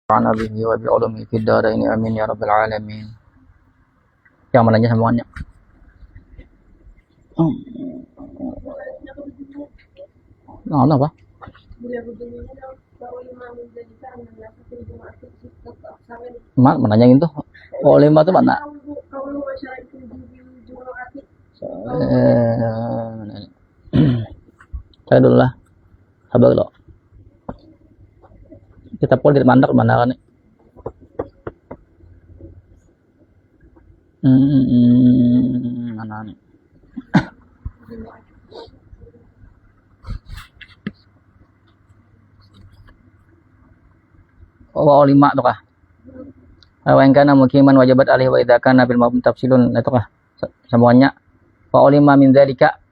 ونفعنا به وبعلومه في الدارين آمين ya rabbal alamin. Yang mananya semuanya. Nah, apa? Mana yang itu? Oh, 5 itu mana? Saya dulu lah. Sabar lo. Kita pun di mana kan? Mana nih? Oh, 5 tuh kah? Wa in kana mukiman wajibat alaihi wa idza kana bil mabum tafsilun itu kah? Semuanya. Wa 5 min dzalika.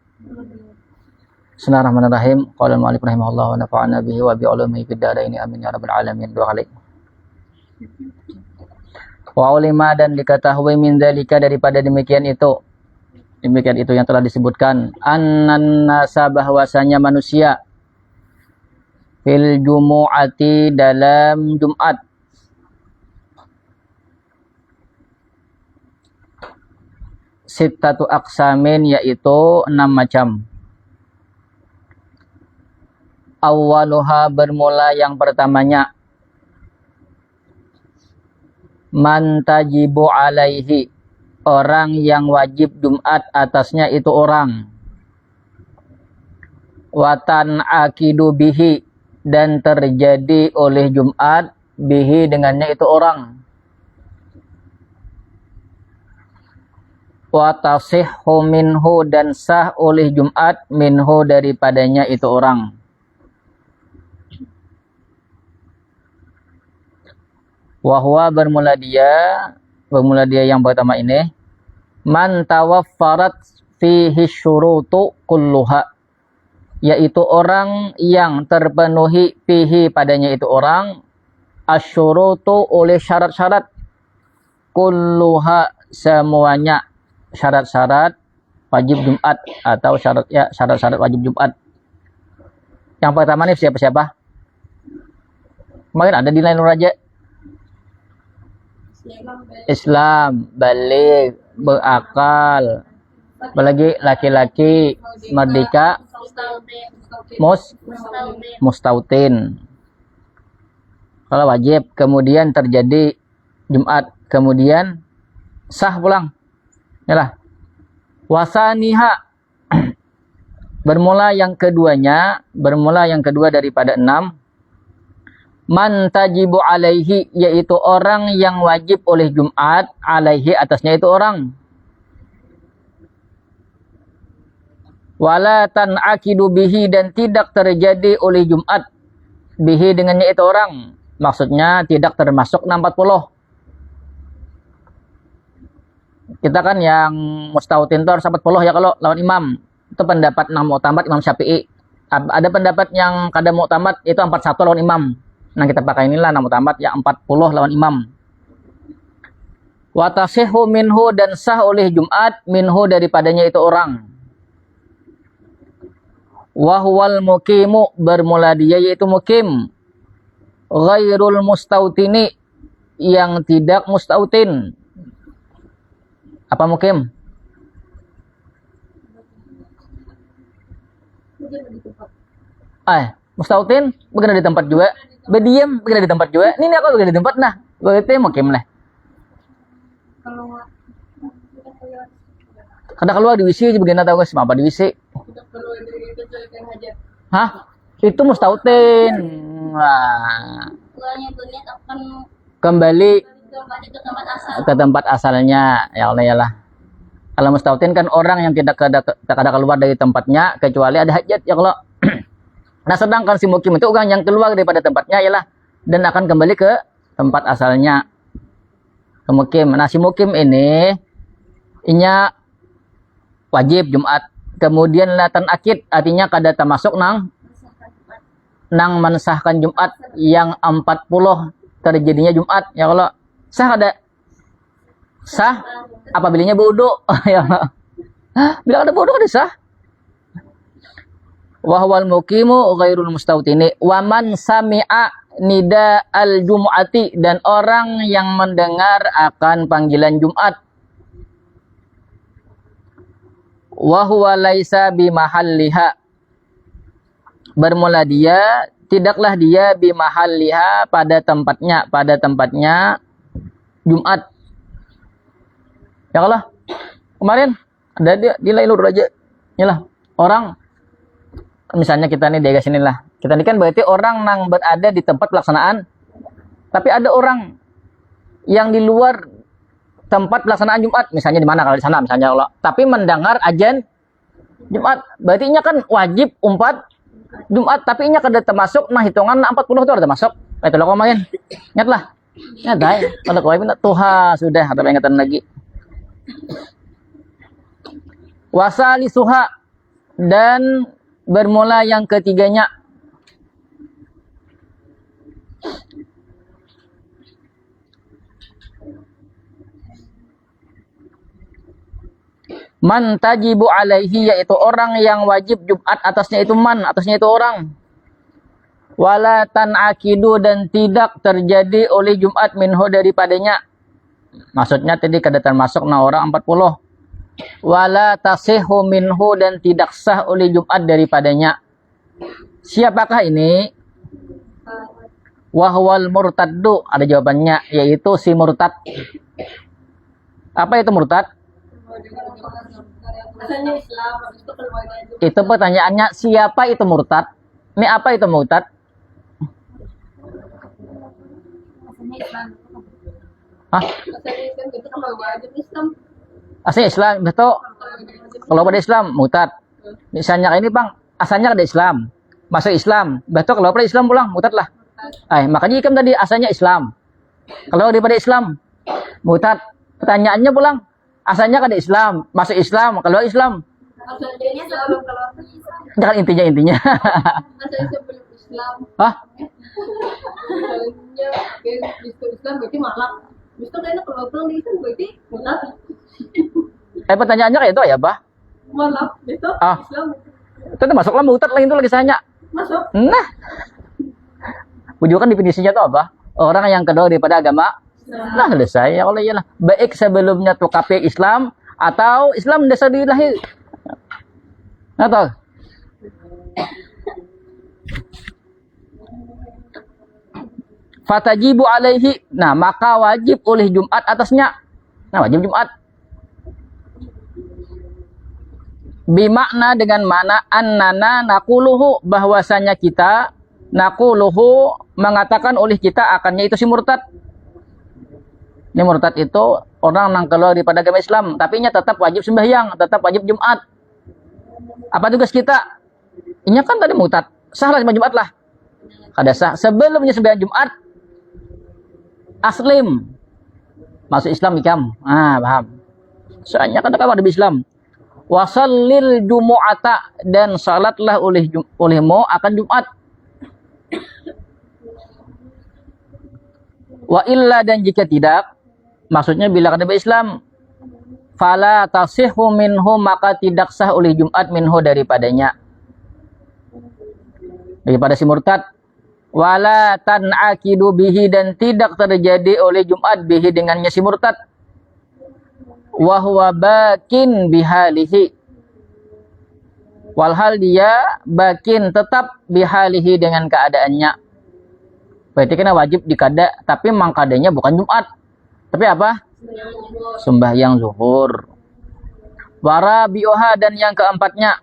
Bismillahirrahmanirrahim. Qala al-mu'allif rahimahullah wa nafa'ana bihi wa bi ulumihi fid dharain amin ya rabbal alamin. 2 kali. Wa 5 dan diketahui min dzalika daripada demikian itu. Demikian itu yang telah disebutkan annan nasa bahwasanya manusia fil jumu'ati dalam Jumat sittatu aqsamin yaitu 6 macam. Awwaluha bermula yang pertamanya man tajibu alaihi orang yang wajib Jumat atasnya itu orang. Watan akidu bihi dan terjadi oleh Jumat bihi dengannya itu orang. Watasihhu minhu dan sah oleh Jumat minhu daripadanya itu orang. Wahwa bermula dia yang pertama ini man tawaffarat fihi syurutu kulluha yaitu orang yang terpenuhi fihi padanya itu orang asyurutu oleh syarat-syarat kulluha semuanya syarat-syarat wajib Jumat atau syarat-syarat wajib Jumat. Yang pertama nih siapa-siapa? Kemarin ada di lain raja. Islam, balik, berakal, apalagi laki-laki, merdeka, mustautin. Kalau wajib, kemudian terjadi Jumat, kemudian sah pulang. Yalah. Wasaniha bermula yang kedua daripada 6. Man tajibu alaihi yaitu orang yang wajib oleh Jumat alaihi atasnya itu orang. Wala tan'akidu bihi dan tidak terjadi oleh Jumat bihi dengannya itu orang. Maksudnya tidak termasuk 60. Kita kan yang mustautin itu harus 40 ya kalau lawan imam. Itu pendapat 6 mu'tamad Imam Syafi'i. Ada pendapat yang kada mu'tamad itu 41 lawan imam. Nah kita pakai inilah 6 mu'tamad yang 40 lawan imam. Wa tasihhu minhu dan sah oleh Jumat minhu daripadanya itu orang. Wa huwal muqimu bermula dia yaitu mukim. Ghairul mustautini yang tidak mustautin. Apa mukim? Mustautin bukan di tempat juga. Berdiam bukan di tempat juga. Ini aku bukan di tempat nah. Berarti mukim lah. Kada keluar di WC aja begini tahu guys, apa di WC? Hah? Itu mustautin. Nah. Kembali ke tempat asalnya. Ya Allah ya lah. Kalau mustautin kan orang yang tidak ada keluar dari tempatnya kecuali ada hajat ya Allah. Nah sedangkan si mukim itu orang yang keluar daripada tempatnya ialah dan akan kembali ke tempat asalnya. Ke mukim. Nah si mukim ini inya wajib Jumat. Kemudian latan akid artinya kada termasuk nang mensahkan Jumat yang 40 terjadinya Jumat ya Allah. Sah kada? Sah apabilinya wudu. Ya Allah. Bila ada wudu kada sah. wa huwal muqimu ghairul mustautini wa man sami'a nida al jumu'ati, dan orang yang mendengar akan panggilan Jumat, wa huwa laisa bi mahalliha, bermula dia tidaklah dia bi mahalliha, pada tempatnya Jumat. Ya Allah, kemarin ada di Lailur Raja, yalah orang, misalnya kita nih daerah sini lah, kita ini kan berarti orang yang berada di tempat pelaksanaan, tapi ada orang yang di luar tempat pelaksanaan Jumat, misalnya di mana, kalau di sana misalnya Allah, tapi mendengar azan Jumat, berarti nya kan wajib umpat Jumat, tapi nya kada termasuk nah hitungan 40 itu ada termasuk. Itu lo kemarin. Ingatlah. Ingat dah. Kalau kau minta Tuhan sudah atau ingatan lagi. Wasali suha, dan bermula yang ketiganya. Man tajibu alaihi, yaitu orang yang wajib Jumat atasnya itu atasnya itu orang. Wala tan'akidu, dan tidak terjadi oleh Jumat minhu daripadanya. Maksudnya tadi kada termasuk nah orang 40. Wala tasihhu minhu, dan tidak sah oleh Jumat daripadanya. Siapakah ini? Wahwal murtaddu, ada jawabannya, yaitu si murtad. Apa itu murtad? Itu pertanyaannya, siapa itu murtad? Ini apa itu murtad? Hah? Asalnya Islam, betul. Kalau pada Islam murtad. Misalnya ini bang, asalnya ada Islam, masuk Islam, betul. Kalau pada Islam pulang murtad lah. Makanya ikam tadi asalnya Islam. Kalau daripada Islam murtad. Pertanyaannya pulang, asalnya kan ada Islam, masuk Islam, kalau Islam. Asalnya Islam, kalau jangan intinya. Asalnya sebelum Islam. Hah? Asalnya Islam berarti malak. Bisa kan kalau pulang di Islam berarti malak. Pertanyaannya kayak itu ya, Bah? Malak, itu Islam. Itu masuklah murtad lagi itu lagi saya. Masuk. Nah. Bujukan definisinya itu apa? Orang yang kedua daripada agama. Nah, selesai. Ya Allah, iyalah. Baik sebelumnya tuh kafir Islam atau Islam dasar di lahir. Atau fatajibu alaihi. Nah, maka wajib oleh Jumat atasnya. Nah, wajib Jumat. Bimakna, dengan mana annana naquluhu, bahwasanya kita naquluhu mengatakan oleh kita akannya itu si murtad. Ini murtad itu orang yang keluar daripada agama Islam, tapi nya tetap wajib sembahyang, tetap wajib Jumat. Apa tugas kita? Ini kan tadi murtad, sahlah sembahyang Jumat lah. Kada sah. Sebelumnya sembahyang Jumat, aslim, masuk Islam ikam. Paham. Soalnya kan ada di Islam. Wasallil jumu'ata, dan salatlah olehmu akan Jumat. Wa illa, dan jika tidak, maksudnya bila kada berislam, fala tasihhu minhu, maka tidak sah oleh Jumat minhu daripadanya, daripada si murtad. Wala tan'akidu bihi, dan tidak terjadi oleh Jumat bihi dengannya si murtad. Wa huwa bakin bihalihi, walhal dia bakin tetap bihalihi dengan keadaannya. Berarti kena wajib dikada, tapi memang kadanya bukan Jumat. Tapi apa? Sembahyang zuhur. Warabi'uha, dan yang keempatnya,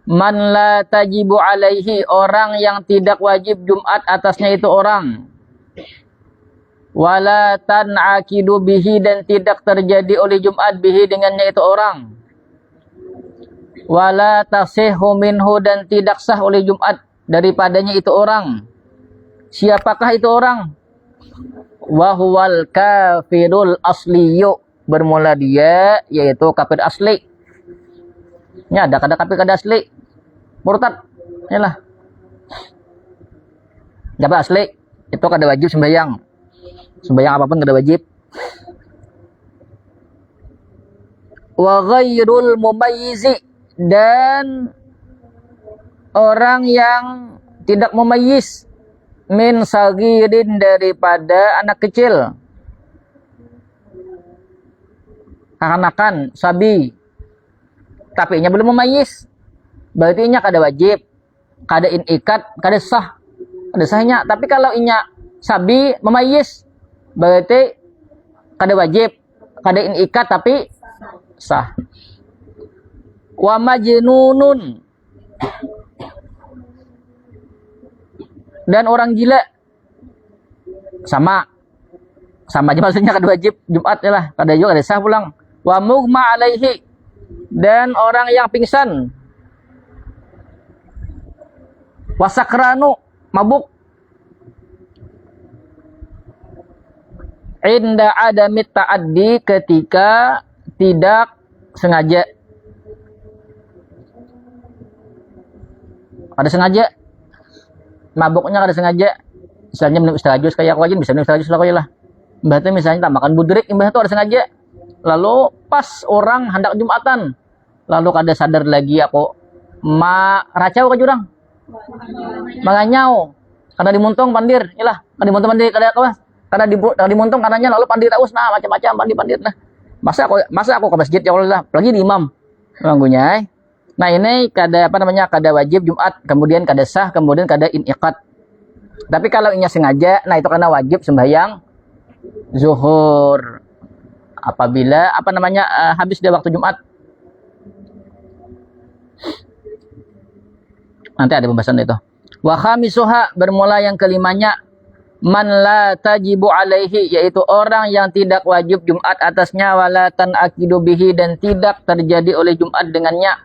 man la tajibu alaihi, orang yang tidak wajib Jumat atasnya itu orang. Wala tan'akidu bihi, dan tidak terjadi oleh Jumat bihi dengannya itu orang. Wala tasihhu minhu, dan tidak sah oleh Jumat daripadanya itu orang. Siapakah itu orang? Wahuwal kafirul asliyu, bermula dia yaitu kafir asli. Ini ada kafir kada asli, murtad. Inilah. Kafir asli itu kada wajib sembahyang. Sembahyang apapun kada wajib. Wa ghairul mumayyizi, dan orang yang tidak memayis min sagirin daripada anak kecil, kehanakan, sabi, tapi inya belum memayis, berarti inya kada wajib, kada ikat, kada sah, kada sahnya. Tapi kalau inya sabi memayis, berarti kada wajib, kada ikat, tapi sah. Wa majnunun, dan orang gila, sama aja maksudnya, kada wajib Jumat ya lah, kada juga kada sah pulang. Wa mughma alaihi, dan orang yang pingsan. Wasakranu, mabuk. Inda adamit ta'addi, ketika tidak sengaja. Kada sengaja, mabuknya kada sengaja. Misalnya minum istajus kayak aku aja, bisa minum istajus lah lah. Mbah tuh misalnya tambahkan budrik, mbah tuh ada sengaja. Lalu pas orang hendak Jumatan, lalu kada sadar lagi aku racau ke jurang, manganyau, karena dimuntung pandir, ilah, kada dimuntung pandir, kada apa, karena dimuntung kanannya, lalu pandir taus, nah macam-macam pandir nah. Masa aku ke masjid ya Allah, lagi di imam, manggunya. Nah ini kada kada wajib Jumat, kemudian kada sah, kemudian kada iniqat. Tapi kalau inya sengaja, nah itu karena wajib sembahyang zuhur. Apabila habis dia waktu Jumat. Nanti ada pembahasan itu. Wa khamisuha, bermula yang kelimanya, man la tajibu alaihi, yaitu orang yang tidak wajib Jumat atasnya, wala tanakidu bihi, dan tidak terjadi oleh Jumat dengannya.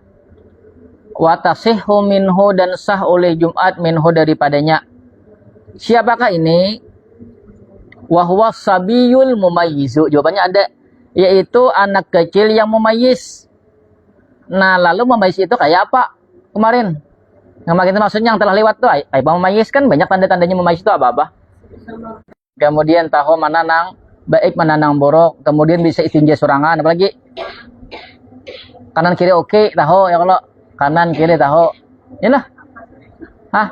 Wa tasihhu minhu, dan sah oleh Jumat minhu daripadanya. Siapakah ini? Wa huwa sabiyul mumayyizu, jawabannya ada, yaitu anak kecil yang memayis. Nah, lalu memayis itu kayak apa? Kemarin itu maksudnya yang telah lewat tuh, apa memayis kan banyak tanda-tandanya memayis itu apa-apa. Kemudian tahu mana nang baik, mana nang borok, kemudian bisa istinja sorangan, apalagi kanan kiri oke, tahu ya, kalau kanan kiri tahu. Inilah. Hah?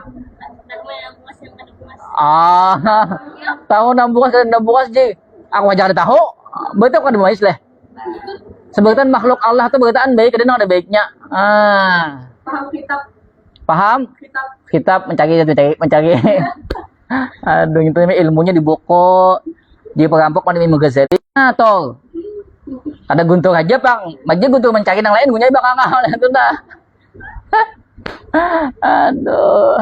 Tahu nang bukas je. Aku aja ada tahu. Betul kan memayis lah. Sebutan makhluk Allah tuh berkataan baik, kadang ada baiknya. Paham kitab. Paham? Kitab mencari. Aduh, itu ilmunya di buku, di perampok pandemi Ghazali. Nah, tol. Ada guntur aja, Bang. Maja guntur mencari yang lain, gunyai bakal ngahal itu dah. Aduh.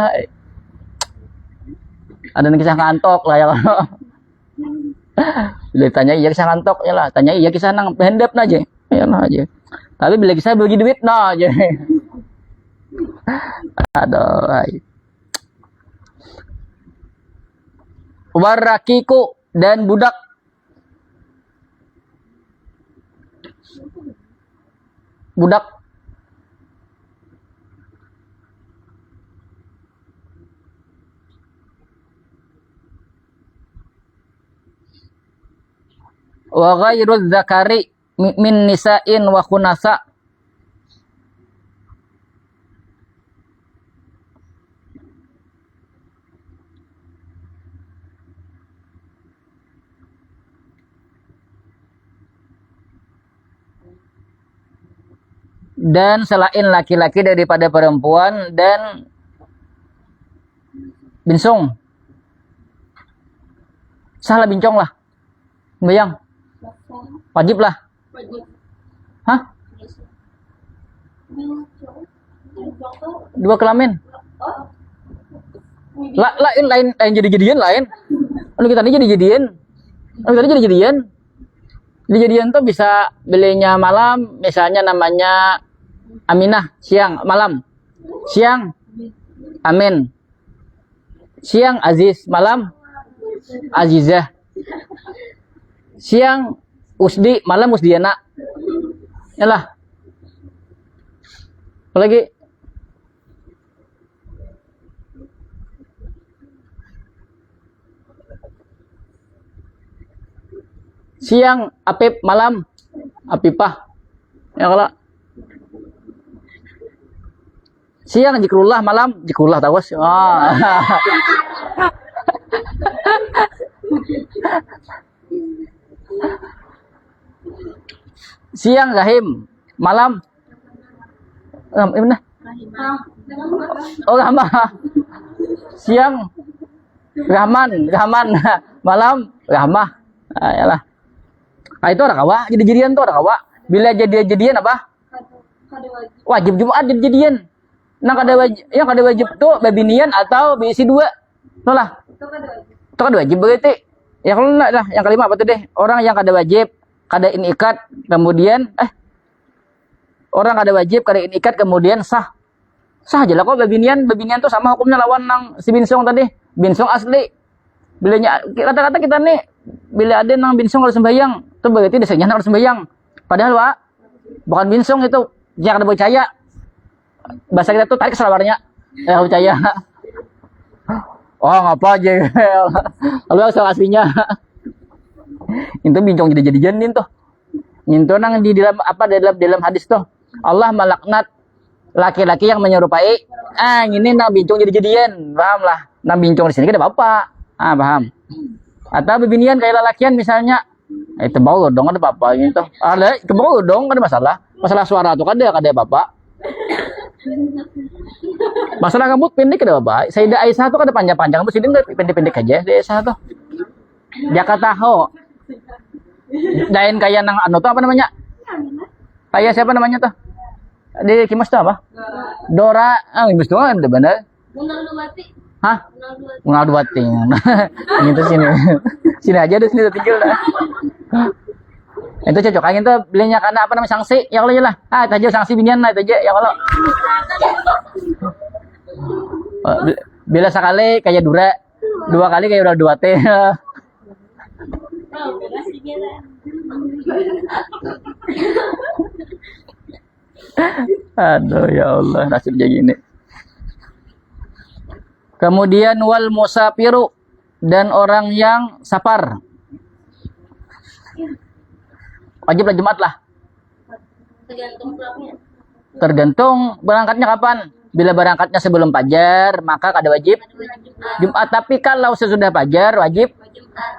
Ada yang kisah ngantok lah ya kalau. Bila tanya iya kisah ngantok ya lah, tanya iya kisah nang hendap aja. Ya lah aja. Tapi bila kisah bagi duit nah aja. Aduh. Warakiku, dan budak. Budak. Wa ghairuz zakari min nisa'in wa khunasa. Dan selain laki-laki daripada perempuan dan binsung. Salah bincong lah. Bayang. Wajib lah. Hah? Dua kelamin. Lain jadi-jadian lain. Anu kita ini jadi-jadian. Jadi-jadian tuh bisa belinya malam, misalnya namanya Aminah, siang, malam. Siang Amin. Siang Aziz, malam Azizah. Siang Usdi, malam Usdiana. Yalah. Apalagi siang Apip, malam Apipah. Ya kalau Siang zikrullah, malam zikrullah tawas. Ah. Siang rahim, malam gimana? Oh, rahmah. Siang rahman, malam rahmah. Ah, yalah. Ah, itu ada kawa, jadi-jadian tuh ada kawa. Bila jadi-jadian apa? Wajib Jumat jadi-jadian. Nah, kada wajib tuh babinian atau bisi dua. Tuh lah. Itu kada wajib berarti. Ya kalau enggak lah, yang kelima apa tuh deh? Orang yang kada wajib, kada inikat, kemudian orang kada wajib, kada inikat, kemudian sah. Sah aja lah kok babinian tuh sama hukumnya lawan nang si binsong tadi. Binsong asli. Bilanya kata-kata kita nih bila ada nang binsong kalau sembahyang, itu berarti desanya harus sembahyang. Padahal Pak, bukan binsong itu. Jangan ada percaya. Bahasa kita tuh tarik selawarnya. Percaya. Oh, ngapa aja. Kalau asal aslinya. Itu bincong jadi-jadian tuh. Itu nang di dalam dalam hadis tuh. Allah melaknat laki-laki yang menyerupai ini nang bincong jadi-jadian. Paham lah. Nang bincong di sini kan ada bapak. Paham. Atau bebinian kayak lelakian misalnya. Itu bau dong ada bapak gitu. Ada itu bau dong ada masalah. Masalah suara tuh kada bapak. Masalah rambut pendek ada bapak. Sayyidah Aisyah tuh kada panjang-panjang, terus ini pendek-pendek aja. Sayyidah Aisyah tuh. Jakarta ho. Dain kayak nang tuh apa namanya? Kayak siapa namanya tuh? Di Kimas tuh apa? Dora. Kimas tuh ada benar. Hah? Munawati. Gitu sini. Sini aja deh, sini tinggal dah. Itu cocok angin tuh belinya karena apa namanya sanksi ya kalau lah itu aja sanksi binian lah itu aja ya kalau bila sekali kayak dua kali kayak udah dua teh. Aduh ya Allah nasibnya gini. Kemudian wal musafiru dan orang yang safar. Wajiblah Jumat lah. Tergantung berangkatnya kapan. Bila berangkatnya sebelum fajar, maka kada wajib Jumat. Tapi kalau sesudah fajar wajib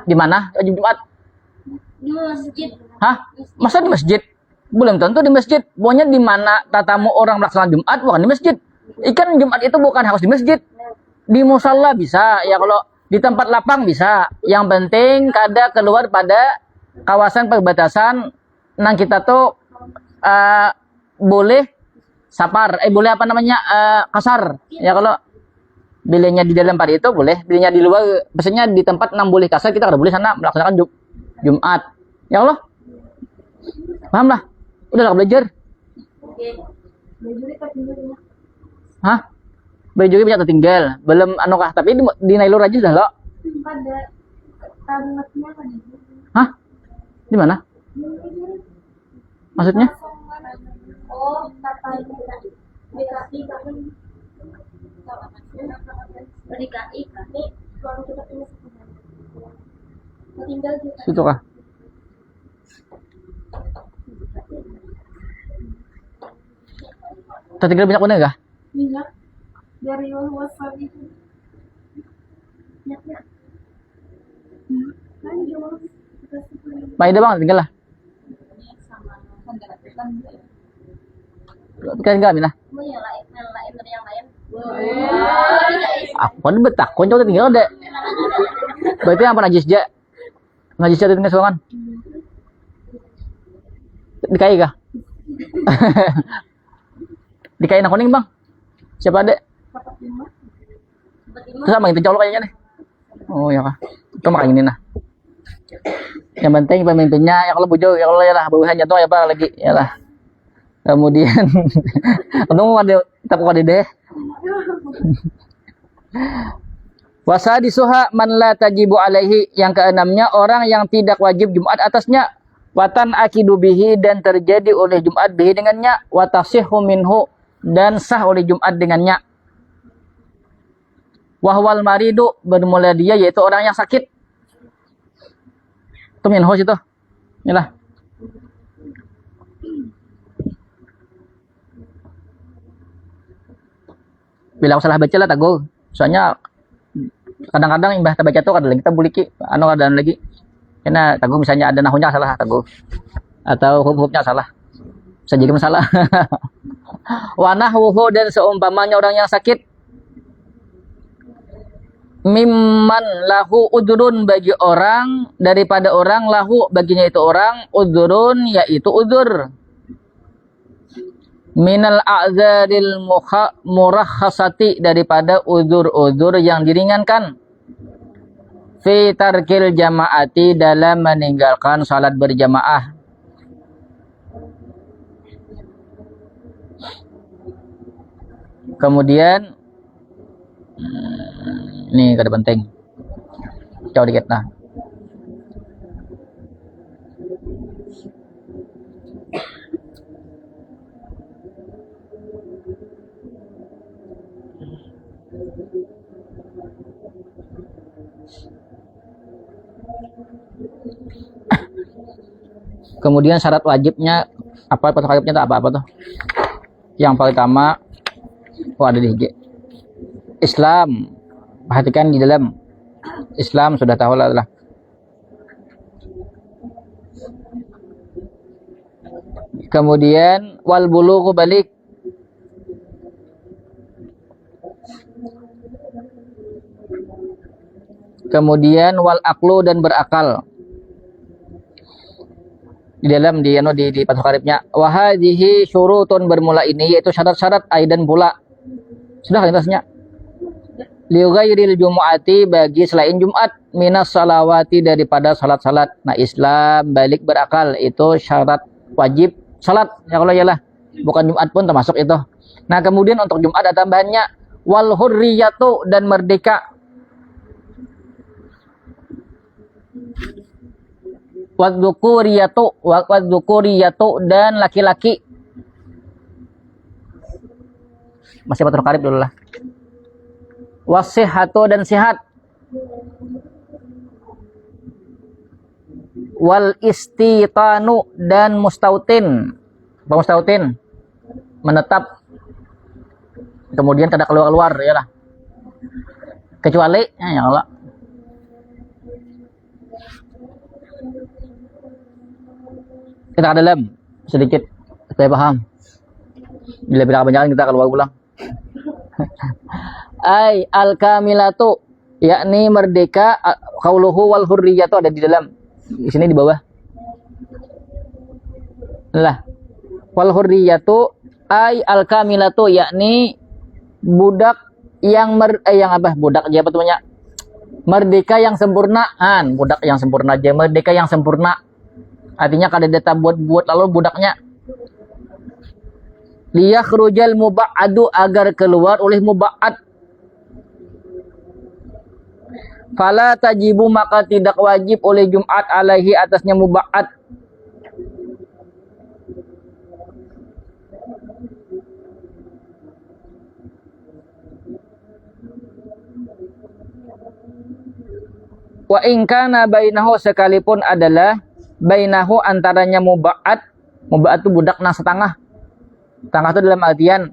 di mana? Wajib Jumat. Di masjid. Hah? Masa di masjid? Belum tentu di masjid. Pokoknya di mana tatamu orang melaksanakan Jumat bukan di masjid. Ikan Jumat itu bukan harus di masjid. Di musalla bisa. Ya kalau di tempat lapang bisa. Yang penting kada keluar pada kawasan perbatasan nang kita tuh boleh safar, boleh apa namanya kasar. Ya kalau bilenya di dalam padi itu boleh, bilenya di luar, biasanya di tempat nang boleh kasar kita kada boleh sana melaksanakan Jumat. Ya Allah, paham lah. Udah lah belajar. Hah? Baju bisa tertinggal, belum kah? Tapi di nailur aja sudah lo. Hah? Di mana? Maksudnya? Oh, DKI kami. DKI kami kalau kita punya tinggal di Situ kah? Tertinggal minyak mana kah? minyak dari wasabi itu. Minyaknya. Kan jual Main bang, tinggal lah. Kan enggak Mina. Aku kan betak, kau coba tinggal deh. Berarti apa najis ja? Najis ja tinggal soalkan. Dikai kah? Dikai nak kuning bang. Siapa ada? Terus sama itu colok kayaknya nih. Oh ya kah? Itu makan ini nah. Yang penting pemimpinnya ya kalau bujau ya kalau ya lah bawahannya tuh ya apa lagi ya lah. Kemudian untung ada tak kok deh. Wasadi suha man la tajibu alaihi, yang keenamnya orang yang tidak wajib Jumat atasnya. Watan akidu bihi, dan terjadi oleh Jumat bihi dengannya. Watasihhu minhu, dan sah oleh Jumat dengannya. Wahwal maridu, bermula dia yaitu orang yang sakit. Itu minhu situ. Inilah. Bila aku salah baca lah tago. Soalnya kadang-kadang imbah kita baca tuh kadang lagi kita buliki kadang lagi. Karena tago misalnya ada nahunya salah tago. Atau huruf-hurufnya salah. Bisa jadi masalah. Wa nahwuhu dan seumpamanya orang yang sakit. Mimman lahu udurun bagi orang daripada orang lahu baginya itu orang udurun yaitu udur. Minal a'zaril murakhasati daripada udur-udur yang diringankan. Fi tarkil jamaati dalam meninggalkan salat berjamaah. Kemudian ini kada penting. Jauh dikit nah. Kemudian syarat wajibnya apa wajibnya tuh apa tuh? Yang pertama ada di hiji. Islam. Perhatikan di dalam Islam sudah tahu lah. Kemudian wal bulughu balik. Kemudian wal aklu dan berakal. Di dalam di Fathul Qaribnya wa hadhihi syurutun bermula ini yaitu syarat-syarat aidan pula. Sudah kan tasnya? Li ghairil jumu'ati bagi selain Jumat minas salawati daripada salat-salat. Nah, Islam balik berakal itu syarat wajib salat. Ya kalau iyalah bukan Jumat pun termasuk itu. Nah, kemudian untuk Jumat ada tambahannya wal hurriyatu dan merdeka. Wadzukuriyatu dan laki-laki. Masih Fathul Qarib dulu lah. Wasihatu dan sehat. Wal istitanu dan mustautin. Mustautin menetap. Kemudian tidak keluar-keluar ya lah. Kecuali ya Allah. Kita ke dalam sedikit saya paham. Bila kebanyakan kita keluar pulang. Ai al-kamilatu yakni merdeka qauluhu wal hurriyatu ada di dalam. Di sini di bawah. Lah. Wal hurriyatu ai al-kamilatu yakni budak yang budak aja apa namanya? Merdeka yang sempurnaan, budak yang sempurna aja, merdeka yang sempurna. Artinya kada data buat lalu budaknya. Liyakhrujal muba'adu agar keluar oleh muba'ad. Fala tajibu maka tidak wajib oleh Jumat alaihi atasnya muba'ad. Wa in kana bainahu sekalipun adalah bainahu antaranya muba'ad. Muba'ad itu budak nang setengah. Setengah itu dalam artian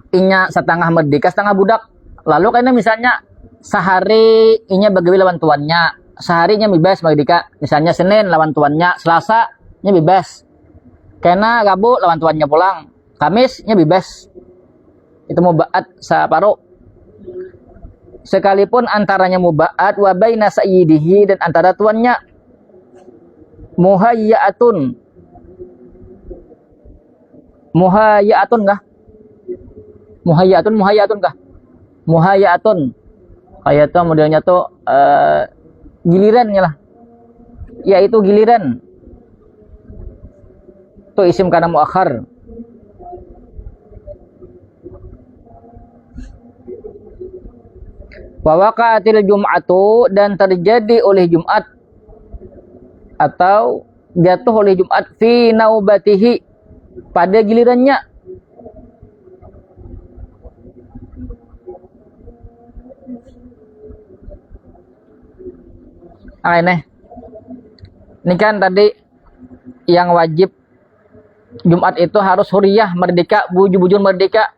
inya setengah merdeka, setengah budak. Lalu karena misalnya sehari inya bagawi lawan tuannya, seharinya bebas merdeka. Misalnya Senin lawan tuannya, Selasanya bebas. Karena Rabu lawan tuannya pulang, Kamisnya bebas. Itu muba'ad separuh. Sekalipun antaranya muba'ad wa baina sayyidihi dan antara tuannya muhayyatun kah? Muhayyatun kah? Muhayyatun. Kayak itu modelnya tuh gilirannya lah. Yaitu giliran. Itu isim kana muakhar. Wa waqa'atil jum'atu dan terjadi oleh Jumat atau jatuh oleh Jumat fi naubatihi pada gilirannya. Ini kan tadi yang wajib Jumat itu harus huriyah merdeka, bujur-bujur merdeka.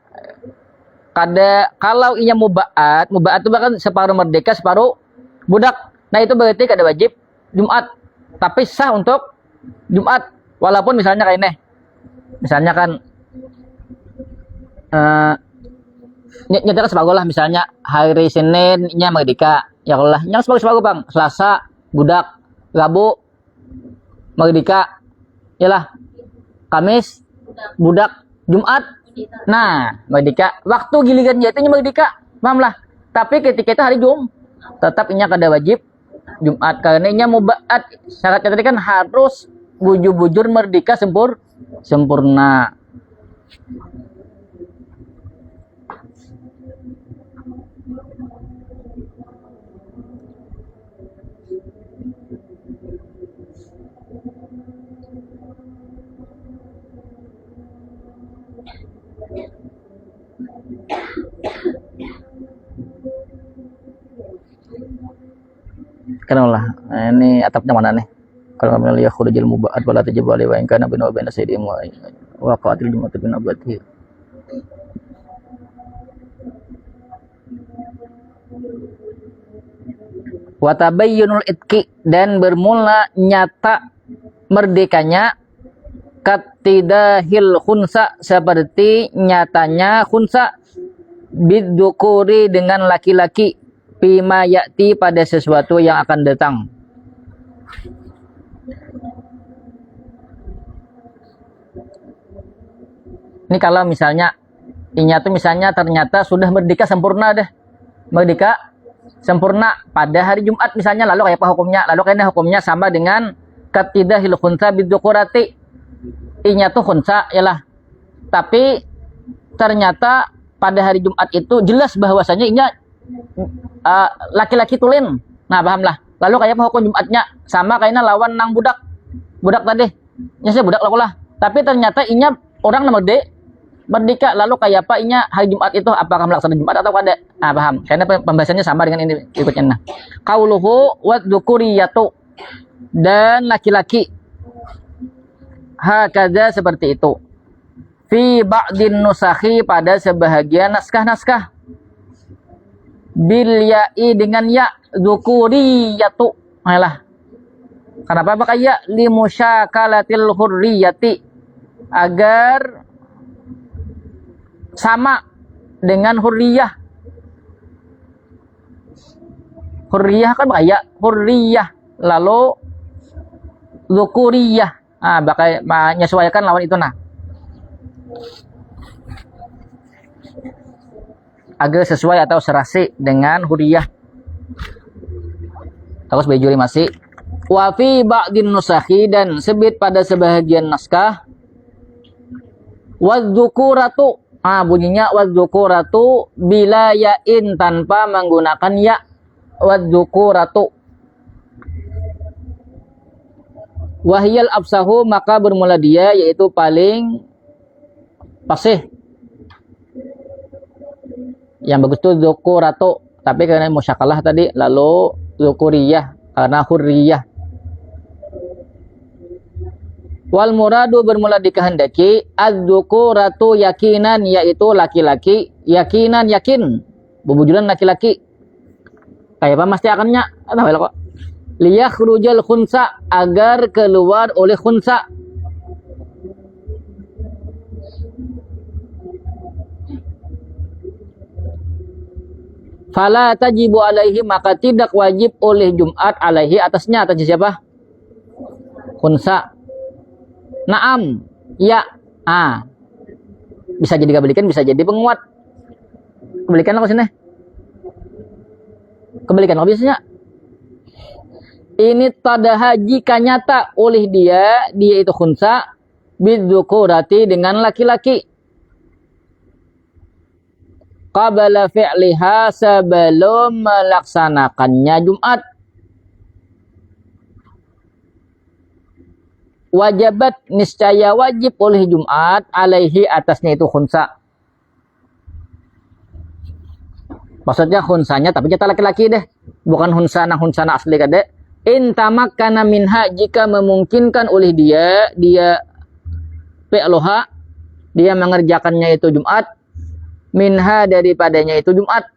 kalau inya mubaat itu bahkan separuh merdeka, separuh budak. Nah, itu berarti kada wajib Jumat. Tapi sah untuk Jumat. Walaupun misalnya kayak ini. Misalnya kan nyatakan sebagus lah, misalnya hari Senin nya merdeka. Ya Allah, yang sebagus Bang. Selasa budak, Rabu merdeka. Yalah. Kamis budak, Jumat. Nah, merdeka. Waktu giliran dia itu merdeka. Paham lah. Tapi ketika itu hari tetap inya kada wajib Jumat karena inya mubaat. Syaratnya tadi kan harus bujur-bujur merdeka sempurna. Kenapa ini atapnya mana nih? Kalau kami lihat khurujul mubaat wala tajibu alaihi wa in kana bainahu wa baina sayyidihim wa qatil jumatu bin abati. Wa tabayyunul itqi, dan bermula nyata merdekanya katidahil khunsa, seperti nyatanya khunsa bidzukuri, dengan laki-laki, bima yakti, pada sesuatu yang akan datang. Ini kalau misalnya inya tuh misalnya ternyata sudah merdeka sempurna deh. Merdeka sempurna pada hari Jumat misalnya, lalu kayak apa hukumnya? Lalu kayaknya hukumnya sama dengan katidahil khunsa bidzukurati. Inya tuh khunsa yalah. Tapi ternyata pada hari Jumat itu jelas bahwasanya inya laki-laki tulen. Nah, pahamlah. Lalu kayak apa hukum Jumatnya? Sama kayaknya lawan nang budak. Budak tadi. Ya saya budak lah. Tapi ternyata inya orang merdeka. Lalu kayak apa inya hari Jumat itu, apakah melaksanakan Jumat atau kada? Nah, paham. Karena pembahasannya sama dengan ini ikutnya. Nah, qauluhu wa dzukuriyatu, dan laki-laki. Hakadza, seperti itu. Fi ba'din nusakhi, pada sebahagian naskah-naskah. Bil ya'i, dengan ya, dzukuriyatu. Ayolah. Kenapa pakai ya? Limusyakalatil hurriyati, agar sama dengan hurriyah. Hurriyah kan pakai ya, hurriyah. Lalu dzukuriyah. Ah, pakai menyesuaikan lawan itu nah. Agar sesuai atau serasi dengan hurriyah. Terus bejuri masih. Wa fi ba'din nusakhi, dan sebit pada sebahagian naskah. Wadzukuratu, bunyinya wadzukuratu bila ya'in, tanpa menggunakan ya. Wadzukuratu. Wahyal absahu, maka bermula dia, yaitu paling fasih. Yang bagus itu dzukuratu, tapi karena musyakalah tadi, lalu dzukuriyah karena hurriyah. Wal muradu, bermula dikehendaki, adzukuratu yakinan, yaitu laki-laki, yakinan yakin, bebujulan laki-laki. Kayak apa mesti akannya? Tahu kok. Liyakhrujal khunsa, agar keluar oleh khunsa. Fala tajibu alaihi, maka tidak wajib oleh Jumat alaihi, atasnya. Atas siapa? Khunsa. Naam, ya. Bisa jadi kebalikan, bisa jadi penguat. Kebalikan apa sini? Kebalikan apa biasanya? Ini tadaha, jika nyata oleh dia itu khunsa, bidzukurati, dengan laki-laki. Qabla fi'liha, sebelum melaksanakannya Jumat. Wajabat, niscaya wajib oleh Jumat, alaihi, atasnya itu khunsa. Maksudnya khunsanya tapi kita laki-laki deh, bukan hunsana asli kade. In tamakkana minha, jika memungkinkan oleh dia fi'luha, dia mengerjakannya itu Jumat, minha daripadanya itu Jumat.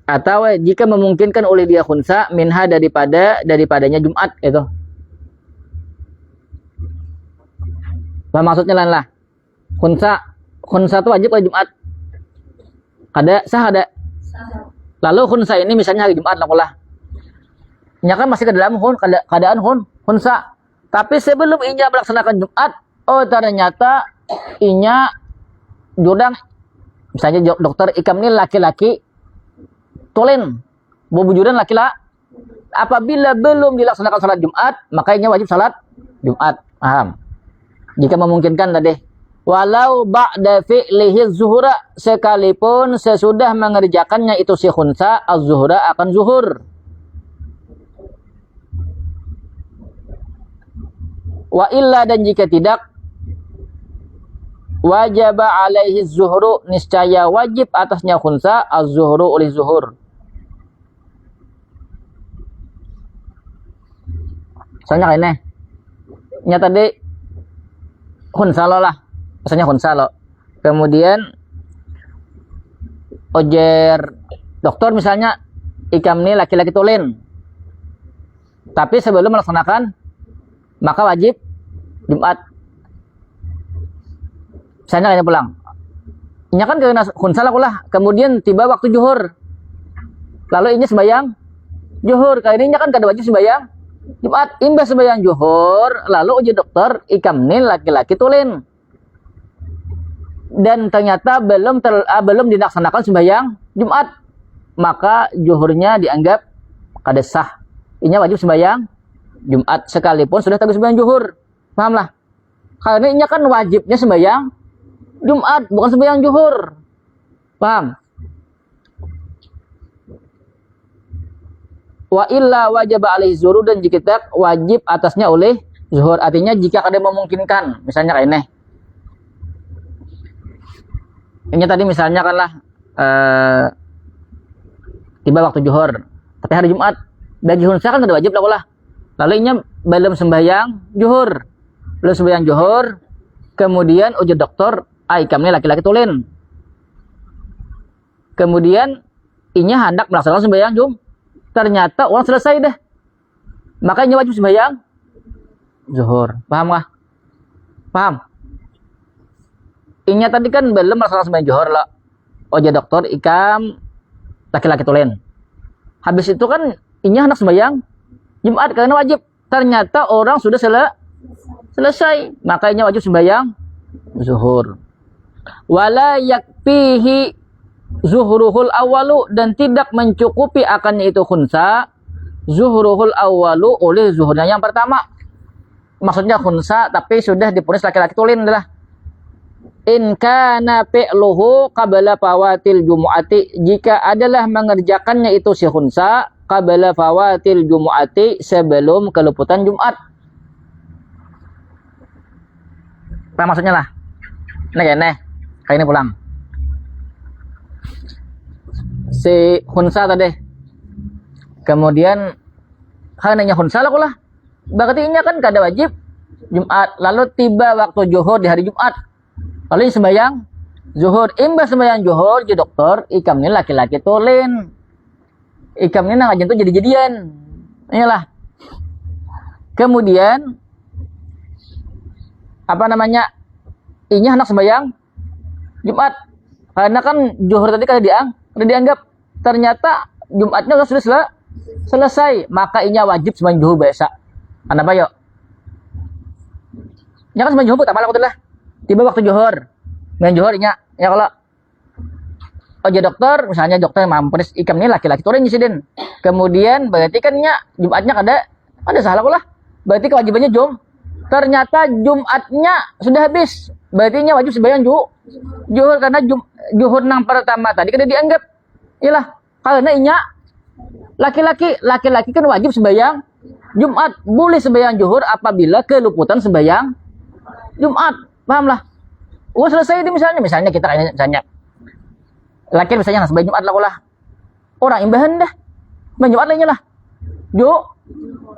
Atau jika memungkinkan oleh dia khunsa minha daripadanya Jumat itu. Apa maksudnya lah? Khunsa itu wajib oleh Jumat. Sah ada. Lalu khunsa ini misalnya hari Jumat lah. Nya kan masih ke dalam keadaan khunsa. Tapi sebelum inya melaksanakan Jumat, oh ternyata inya judang, misalnya dokter ikam ini laki-laki, tulen, bujudan laki-laki. Apabila belum dilaksanakan salat Jumat, maka inya wajib salat Jumat. Paham? Jika memungkinkan tadi. Walau ba'da fi'lihi zuhura, sekalipun sesudah mengerjakannya itu si khunsa, az-zuhra akan zuhur. Wa illa, dan jika tidak, wajib alaihi zuhru, niscaya wajib atasnya khunsa az-zuhru oleh zuhur. Soalnya kayak ini. Nya tadi khunsa lo lah. Misalnya khunsa lo. Kemudian ojer dokter misalnya ikam ini laki-laki tulen. Tapi sebelum melaksanakan maka wajib Jumat. Misalnya kayaknya pulang. Ini kan karena khunsa lah. Kemudian tiba waktu zuhur. Lalu ini sembahyang zuhur. Kali ini kan kada wajib sembahyang Jumat. Imbas sembahyang zuhur, lalu uji dokter ikam ini laki-laki tulen. Dan ternyata belum dilaksanakan sembahyang Jumat. Maka zuhurnya dianggap kada sah. Ini wajib sembahyang Jumat sekalipun sudah tadi sembahyang zuhur. Pahamlah? Karena ini kan wajibnya sembahyang Jumat, bukan sembahyang zuhur. Paham? Wa illa wajib alaihi zuhur, dan jika tidak wajib atasnya oleh zuhur. Artinya jika ada memungkinkan, misalnya kayak ini. Ini tadi misalnya kan lah tiba waktu zuhur, tapi hari Jumat. Dan zuhur kan ada wajib lah. Lalu ini belum sembahyang zuhur. Belum sembahyang zuhur, kemudian uji dokter, ikamnya laki-laki tulen. Kemudian ini hendak melaksanakan sembahyang Jumat. Ternyata orang selesai deh. Makanya wajib sembahyang zuhur. Paham gak? Paham? Ini tadi kan belum melaksanakan sembahyang zuhur lah. Uji dokter, ikam laki-laki tulen. Habis itu kan ini hendak sembahyang Jumat karena wajib. Ternyata orang sudah selesai. Makanya wajib sembahyang zuhur. Wala yakfihi zuhruhul awalu, dan tidak mencukupi akannya itu khunsa zuhruhul awalu oleh zuhurnya yang pertama. Maksudnya khunsa tapi sudah dipunis laki-laki tulen adalah in kana fi'luhu qabla fawatil jumu'ati, jika adalah mengerjakannya itu si khunsa qabla fawatil jumu'ati, sebelum keluputan Jumat. Apa maksudnya lah? Kayak ini pulang. Si khunsa tadi. Kemudian karenanya khunsa lah. Berarti ini kan kada wajib Jumat. Lalu tiba waktu zuhur di hari Jumat. Lalu sembahyang zuhur. Imbas sembahyang zuhur jadi dokter, ikam ini laki-laki tulen. Ikam ini nang ajen tuh jadi-jadian. Inilah. Kemudian apa namanya? Ini anak sembahyang Jumat. Karena kan zuhur tadi kada dianggap. Ternyata Jumatnya sudah selesai. Maka ini wajib sembahyang zuhur biasa. Apa yuk? Ini kan sembahyang zuhur pertama lah. Tiba waktu zuhur. Sembahyang zuhur ini. Ya kalau ojo dokter, misalnya dokter mampus ikam ini laki-laki tulen insiden. Kemudian berarti kan Jumatnya ada salah lah. Berarti kewajibannya ternyata Jumatnya sudah habis. Berarti wajib sembahyang zuhur karena zuhur nang pertama tadi kan dianggap. Iyalah, karena laki-laki kan wajib sembahyang Jumat. Boleh sembahyang zuhur apabila keluputan sembahyang Jumat. Pahamlah? Selesai ini misalnya kita kayak misalnya laki misalnya sembahyang Jumat lah. Orang imbahan dah. Sembahyang Jumat lainnya lah.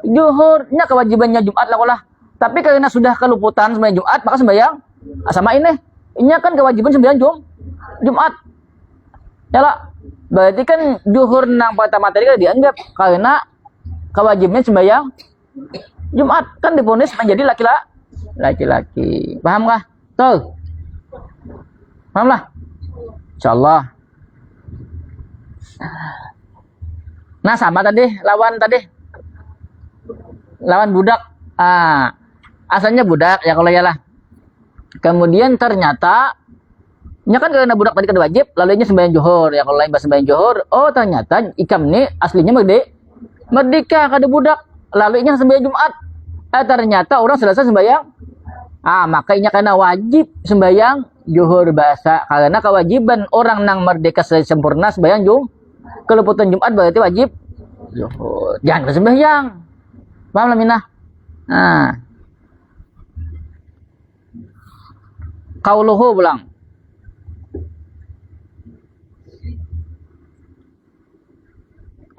Zuhurnya kewajibannya Jumat lah. Tapi karena sudah keluputan sembahyang Jumat, maka sembahyang sama ini. Ini kan kewajiban sembahyang Jumat. Yalah. Berarti kan zuhur nang pertama tadi kan dianggap karena kewajibannya sembahyang Jumat kan divonis menjadi laki-laki. Paham kah? Tuh. Paham lah? Insyaallah. Nah, sama tadi, lawan budak. Asalnya budak ya kalau yalah. Kemudian ternyata nya kan karena budak tadi kan wajib, lalu sembahyang zuhur ya kalau lain bahasa sembahyang zuhur. Oh, ternyata ikam nih aslinya merdeka kada budak. Lalu ini sembahyang Jumat. Ternyata orang selesai sembahyang. Makanya karena wajib sembahyang zuhur bahasa karena kewajiban orang nang merdeka sempurna sembahyang keleputan Jumat berarti wajib zuhur. Jangan sembahyang. Paham lah minah? Qauluhu pulang.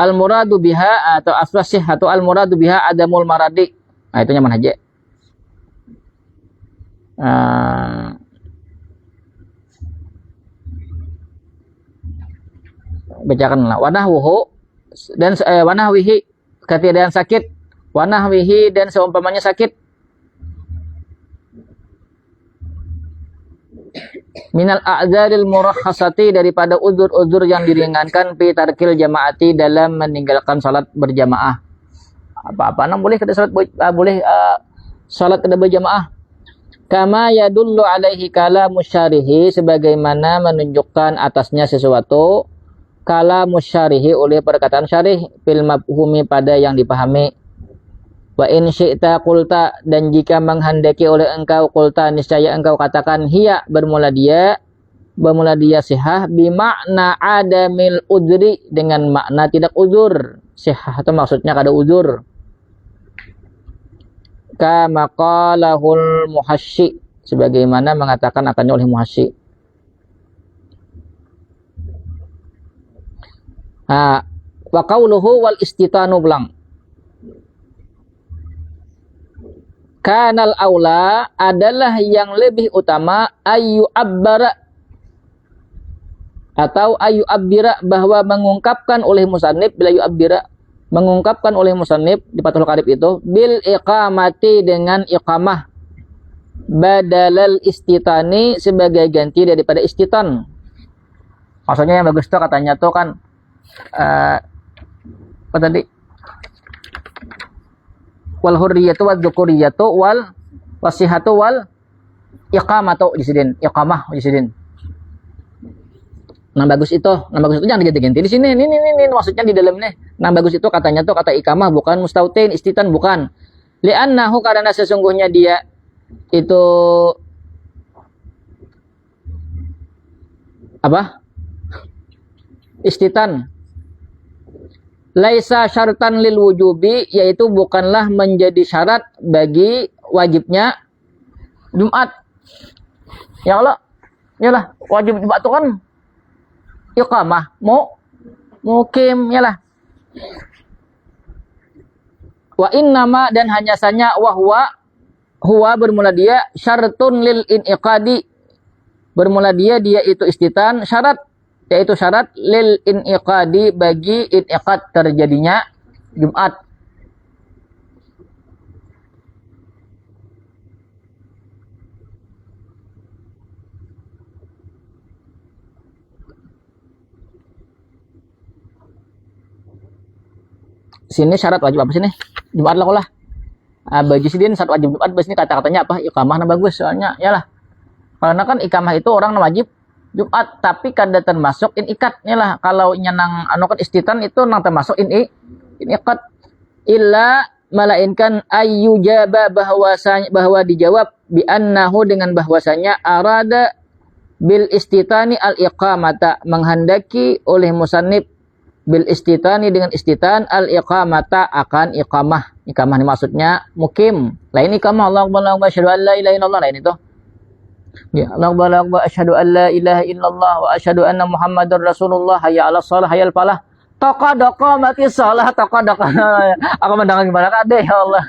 Al-muradu biha atau aslasih atau al-muradu biha adamul maradi. Nah, itu nyaman aja. Bacakanlah wanahwuhu dan wanahwihi ketiadaan sakit, wanahwihi dan seumpamanya sakit, minal a'dzaril murakhasati daripada uzur-uzur yang diringankan fi tarkil jamaati dalam meninggalkan salat berjamaah. Apa-apa nang boleh kada salat boleh salat kada berjamaah. Kama yadullu alaihi kalamu syarihi sebagaimana menunjukkan atasnya sesuatu kalamu syarihi oleh perkataan syarih fil mafhumi pada yang dipahami. Wa in syi'ta qulta dan jika menghendaki oleh engkau qulta niscaya engkau katakan hiya bermula dia sihah bimakna adamil udri dengan makna tidak uzur. Sihah itu maksudnya kada uzur. Kama qalahul muhasyi sebagaimana mengatakan akannya oleh muhasyi. Wa qauluhu wal istitanu blang. Kanal aula adalah yang lebih utama ayu abbara atau ayu abbira bahwa mengungkapkan oleh musannif bila ayu abbira mengungkapkan oleh musannif di Fathul Qarib itu bil iqamati dengan iqamah badalal istitani sebagai ganti daripada istitan. Maksudnya yang bagus tuh katanya tuh kan apa tadi? Wal hurriyatu wal dzukuriyatu wal wasihatu wal iqamatu disidin, iqamah disidin. Nah bagus itu jangan diganti-ganti di sini. Ini maksudnya di dalam nih. Nah bagus itu katanya tuh kata iqamah bukan mustautin, istitan bukan. Li'annahu karena sesungguhnya dia itu apa? Istitan. Laisa syartan lil wujubi yaitu bukanlah menjadi syarat bagi wajibnya Jumat. Ya Allah. Yalah, wajib Jumat itu kan iqamah, mukim yalah. Wa innama dan hanya sanya huwa bermula dia syartun lil iniqadi. Bermula dia itu istitan syarat yaitu syarat lil iniqadi bagi iniqad terjadinya Jumat. Sini syarat wajib apa sih nih? Jumat lah. Bagi sidin syarat wajib Jumat bes ini kata-katanya apa? Iqamah na bagus soalnya yalah. Karena kan iqamah itu orang wajib Jumat tapi kada termasuk iniqad lah. Kalau nyenang kan istitan itu nang termasuk iniqad illa malainkan ayyujaba bahwa dijawab bi annahu dengan bahwasanya arada bil istitani al iqamata menghendaki oleh musannif bil istitani dengan istitan al iqamata akan iqamah. Iqamah ini maksudnya mukim. Lain iqamah Allahu akbar wa asyhadu an la ilaha illallah lain itu. Ya Allahu akbar asyhadu an la ilaha illallah wa asyhadu anna muhammadar rasulullah hayya 'alas shalah hayya 'alal falah. Taqadaqa mati shalah taqadaqa. Aku mendengar gimana ada ya Allah.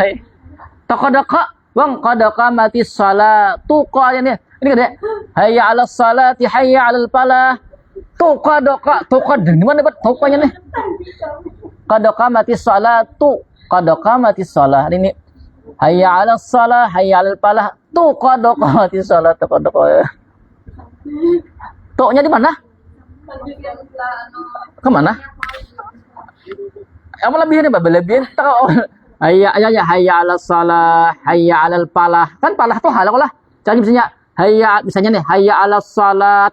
Taqadaqa Bang, qad qamatis salatu qayane. Ini kan ya. Hayya 'alas salati, hayya 'alal falah. Tuqad di mana bet tokanya nih? Qad qamatis salatu, qad qamatis salah. Ini hayya 'alas salah, hayya 'alal falah. Qad qamatis salatu, qad qamatis. Toknya di mana? Kemana? Kamu lebihin ya, lebihin. Hayya 'alas salah, hayya 'alal falah. Kan falah tuh halal lah. Jadi misalnya nih hayya 'alas salat.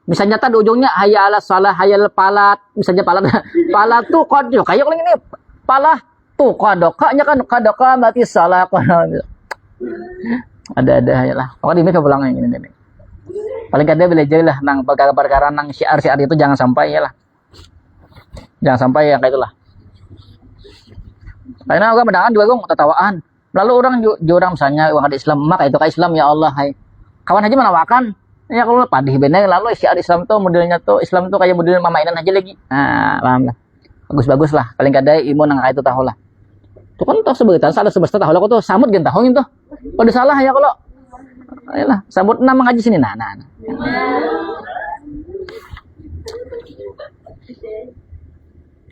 Misalnya tadi ujungnya hayya 'alas salah, hayya 'alal falah. Misalnya falah. Falah tuh qad kayak orang ini. Falah tuh qadokanya kan qadaka mati salah. Ada ya lah. Pokoknya ini pulang yang ini. Paling kada belajar lah nang perkara-perkara nang syiar-syiar itu jangan sampai ya lah. Jangan sampai ya kayak itulah. Karena orang mendengar juga gong tertawaan. Lalu orang misalnya orang ada Islam, maka itu kayak Islam ya Allah, hai. Kawan aja menawarkan. Ya kalau padih bener lalu syiar Islam tuh modelnya tuh Islam tuh kayak model mamainan aja lagi. Nah, paham lah. Bagus-bagus lah. Paling kada imun nang kayak itu tahu lah. Tuh kan tahu sebegitu salah semesta tahu lah kok tuh samut gen tahu itu. Pada salah ya kalau. Ayolah, sambut nama ngaji sini nah.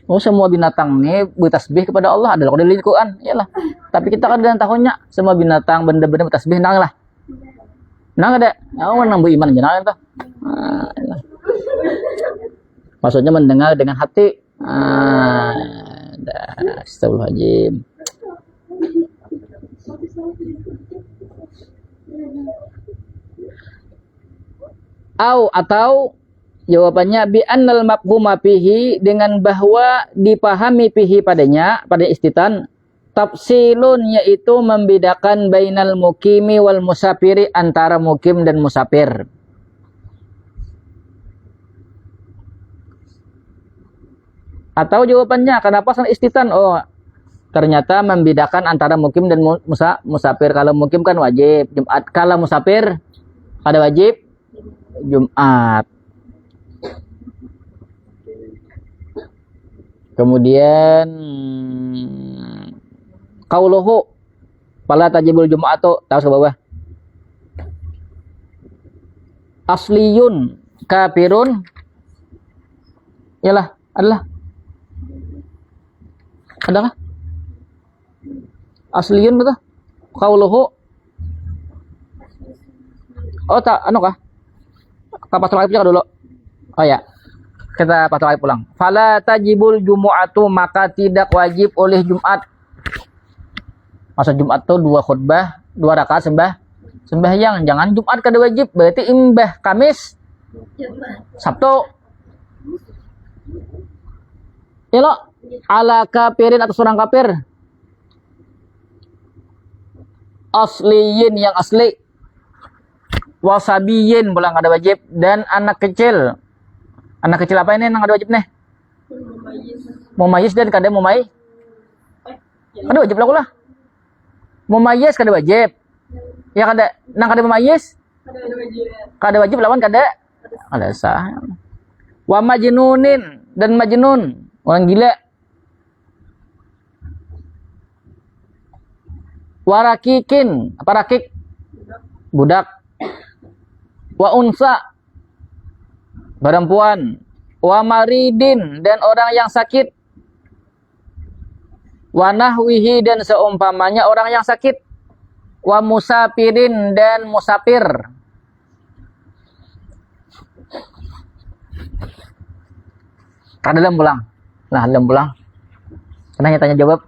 Oh, semua binatang nih bertasbih kepada Allah adalah kode Al-Quran, iyalah. Tapi kita kan dengan tahunnya semua binatang benda-benda bertasbih nang lah. Nang ada, aku menang iman aja nang itu. Maksudnya mendengar dengan hati. Astagfirullahaladzim. Atau jawabannya bi annal mafhuma fihi dengan bahwa dipahami fihi padanya pada istitan tafsilun yaitu membedakan bainal mukimi wal musafiri antara mukim dan musafir. Atau jawabannya kenapa san istitan? Oh, ternyata membedakan antara mukim dan musafir. Kalau mukim kan wajib Jumat, kalau musafir ada wajib Jumat. Kemudian qauluhu fala tajibul jumu'atu tahu ke bawah. Asliyun kafirun yalah adalah adakah asliyun betul qauluhu tak anu kah pasal lagi dulu. Oh ya. Kita pasal lagi pulang. Fala tajibul jumu'atu maka tidak wajib oleh Jumat. Masa Jumat tuh 2 khutbah, 2 rakaat sembahyang. Jangan Jumat kada wajib, berarti imbah Kamis, Sabtu. Ilo ala kafirin atau orang kafir. Asliyin yang asli. Wasabiyin pulang kada wajib dan anak kecil. Anak kecil apa ini yang ada wajib nih? Mumayyiz dan kada mumay. Kada wajib lah. Mumayyiz kada wajib. Ya kada nang kada mumayyiz. Kada wajib lawan kada sah. Wa majnunin dan majnun, orang gila. Warakikin, apa rakik? Budak. Wa unsa, perempuan. Wa maridin dan orang yang sakit. Wa nahwihi dan seumpamanya orang yang sakit. Wa musafirin dan musafir. Dalam pulang. Nah, dalam pulang. Tanya jawab.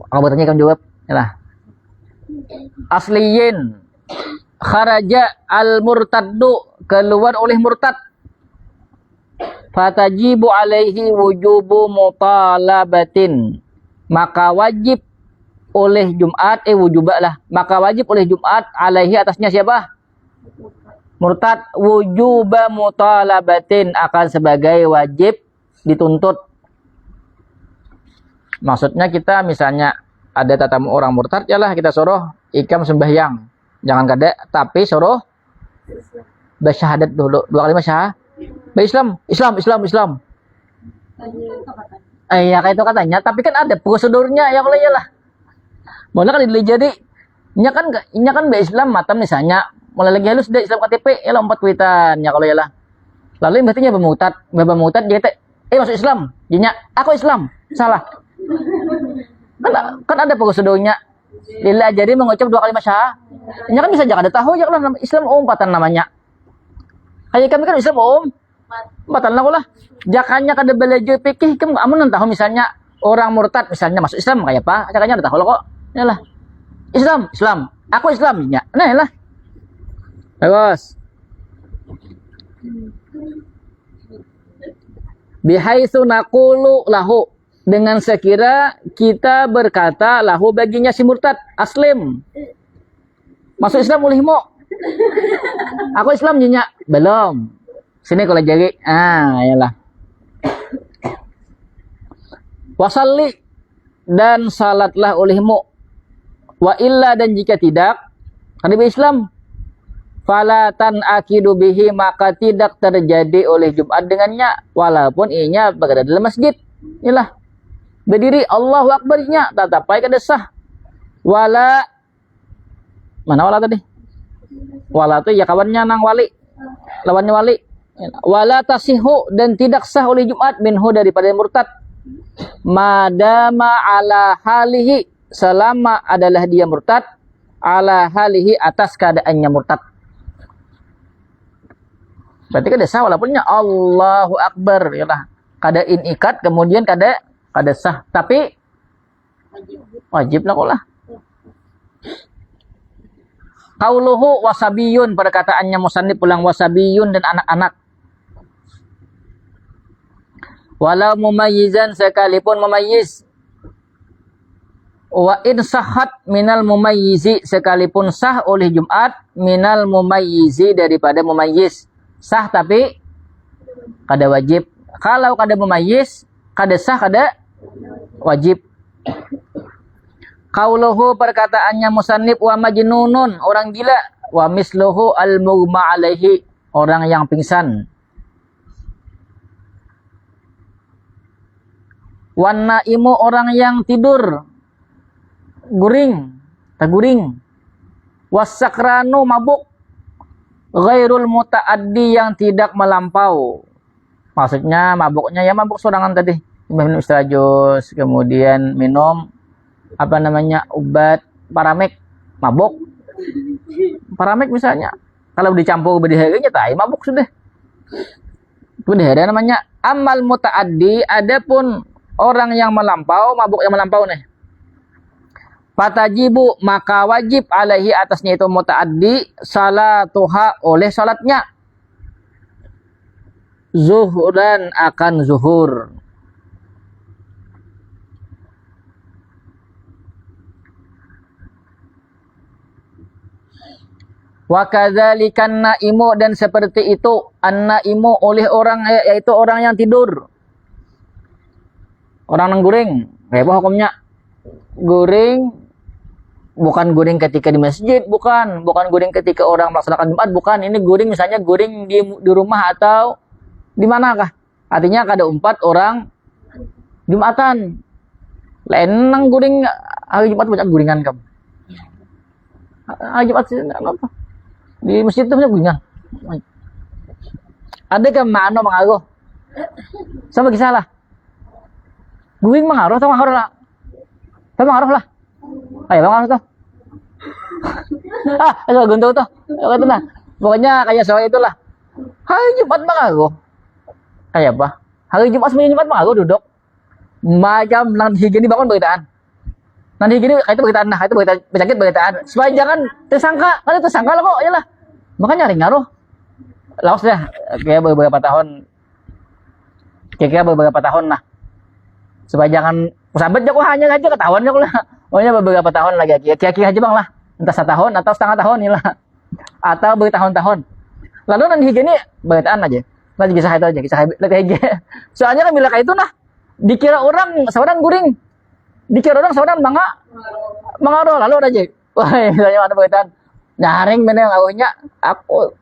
Aku bertanya kamu jawab. Yalah. Asliyin kharaja al-murtaddu, keluar oleh murtad. Fatajibu alaihi wujubu mutalabatin, maka wajib oleh Jumat wujubah. Maka wajib oleh Jumat alaihi atasnya siapa? Murtad, wujuba mutalabatin, akan sebagai wajib dituntut. Maksudnya kita misalnya ada tatamu orang murtad, yalah kita suruh ikam sembahyang. Jangan kada, tapi suruh bersyahadat dulu 2 kali syahadat. Islam. Ya kayak itu katanya, tapi kan ada prosedurnya ya kalau iyalah. Malah kan jadi nya kan be Islam matam misalnya mulai lagi halus deh Islam KTP ya lah 4 kuitan ya kalau ya lah. Lalu berarti bermutat dia masuk Islam. Jinya aku Islam. Salah. Kan ada prosedurnya. Lila jadi mengucap 2 kalimat syahadah. Nya kan bisa jangan ada tahu ya kalau Islam umpatan namanya. Kayak kami kan Islam umpatan lah lah. Jakanya kada belajar fikih kamu amun tahu misalnya orang murtad misalnya masuk Islam kayak apa? Jakanya ada tahu lah kok. Ya lah. Islam. Aku Islam ya. Nah lah. Bagus. Bihaitsu naqulu lahu, dengan sekira kita berkata lahu baginya si murtad, aslim. Masuk Islam ulihmu. Aku Islam nyinya. Belum. Sini kalau jadi. Yalah. Wasalli, dan salatlah olehmu. Wa illa, dan jika tidak kan Islam, falatan akidu bihi, maka tidak terjadi oleh Jumat dengannya, walaupun ianya berada dalam masjid. Inilah berdiri Allahu Akbar-nya tatapai kada sah. Wala, mana wala tadi? Wala itu ya kawannya nang wali, lawannya wali. Wala tasihu, dan tidak sah oleh Jumat minhu daripada murtad, madama ala halihi, selama adalah dia murtad, ala halihi, atas keadaannya murtad. Berarti kada sah walaupunnya Allahu Akbar ya lah. Kada ikat kemudian kada sah, tapi wajib lah kok lah. Qauluhu wasabiyun, perkataannya musannif pulang wasabiyun dan anak-anak. Walau mumayyizan, sekalipun mumayyiz. Wa in sahhat minal mumayyizi, sekalipun sah oleh Jumat minal mumayyizi, daripada mumayyiz. Sah tapi kada wajib. Kalau kada mumayyiz, kada sah kada wajib. Qauluhu, perkataannya musannif, wa majnunun, orang gila, wa misluhu al-mughma alaihi, orang yang pingsan. Wan naimu, orang yang tidur guring, terguring. Wasakranu, mabuk. Ghairul muta'addi, yang tidak melampau. Maksudnya mabuknya ya mabuk sorangan tadi. Minum istajus, kemudian minum obat paramek, mabuk. Paramek misalnya. Kalau dicampur bediharinya tai mabuk sudah. Bedihari namanya. Amal muta'addi, adapun orang yang melampau, mabuk yang melampau nih. Fatajibu, maka wajib alaihi, atasnya itu muta'addi, salatuha, oleh salatnya. Zuhuran, akan zuhur. Wa kadzalikan naimu, dan seperti itu an-naimu, oleh orang, yaitu orang yang tidur. Orang yang guring, kayak apa hukumnya? Guring, bukan guring ketika di masjid, bukan guring ketika orang melaksanakan Jumat, bukan. Ini guring misalnya guring di rumah atau di manakah? Artinya kada umpat orang Jumatan. Lain nang guring hari Jumat banyak guringan kamu. Hari Jumat sih apa? Di masjid itu banyak guringan. Ada kan makna mengaruh? Sama kisah lah. Guring mengaruh atau mengaruh lah? Mengaruh lah. Ayo mengaruh tuh. Agak guntur tuh. Kata nah. Pokoknya kayak soal itulah. Hari Jumat mengaruh. Kayak apa? Hari Jumat semuanya Jumat mengaruh duduk. Macam nanti gini bangun beritaan. Nanti gini itu beritaan, nah itu berita penyakit beritaan. Supaya jangan tersangka, kan tersangka lah kok, iyalah. Makanya ngaruh. Laos deh, kayak beberapa tahun. Kira-kira beberapa tahun lah. Supaya jangan sahabat jago hanya aja ketahuan jago lah. Pokoknya beberapa tahun lagi, kira-kira aja bang lah. Entah 1 tahun atau setengah tahun inilah. Atau bertahun-tahun. Lalu nanti gini beritaan aja. Nanti kisah itu aja, kisah aja. Soalnya kan bila kayak itu nah, dikira orang seorang guring. Dikira orang seorang mengaruh lalu aja. Wah, misalnya ada beritaan. Nyaring mana yang awalnya aku.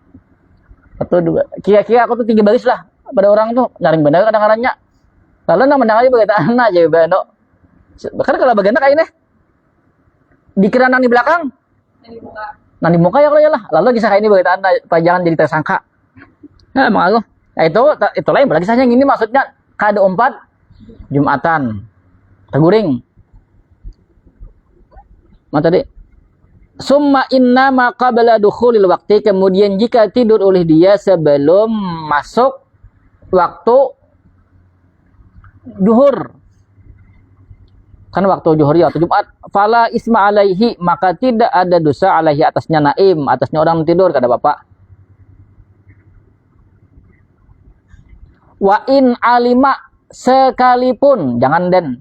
Atau dua. Kira-kira aku tuh 3 baris lah. Pada orang tuh nyaring benar kadang-kadangnya. Lalu nama mendengar beritaan aja beno. Kan kalau bagian kayak ini. Dikira nang di belakang, nang di muka ya kalau ya lah. Lalu kisah ini bagi anda jangan jadi tersangka. Nah, emang aku. Nah, itu lain berarti kisahnya gini maksudnya kada umpat Jumatan teguring. Mana tadi? Summa inna ma qabla dukhulil waqti, kemudian jika tidur oleh dia sebelum masuk waktu zuhur. Kan waktu zuhur ya atau Jumat, fala isma alaihi, maka tidak ada dosa alaihi atasnya naim, atasnya orang tidur kata Bapak. Wa in alima, sekalipun jangan dan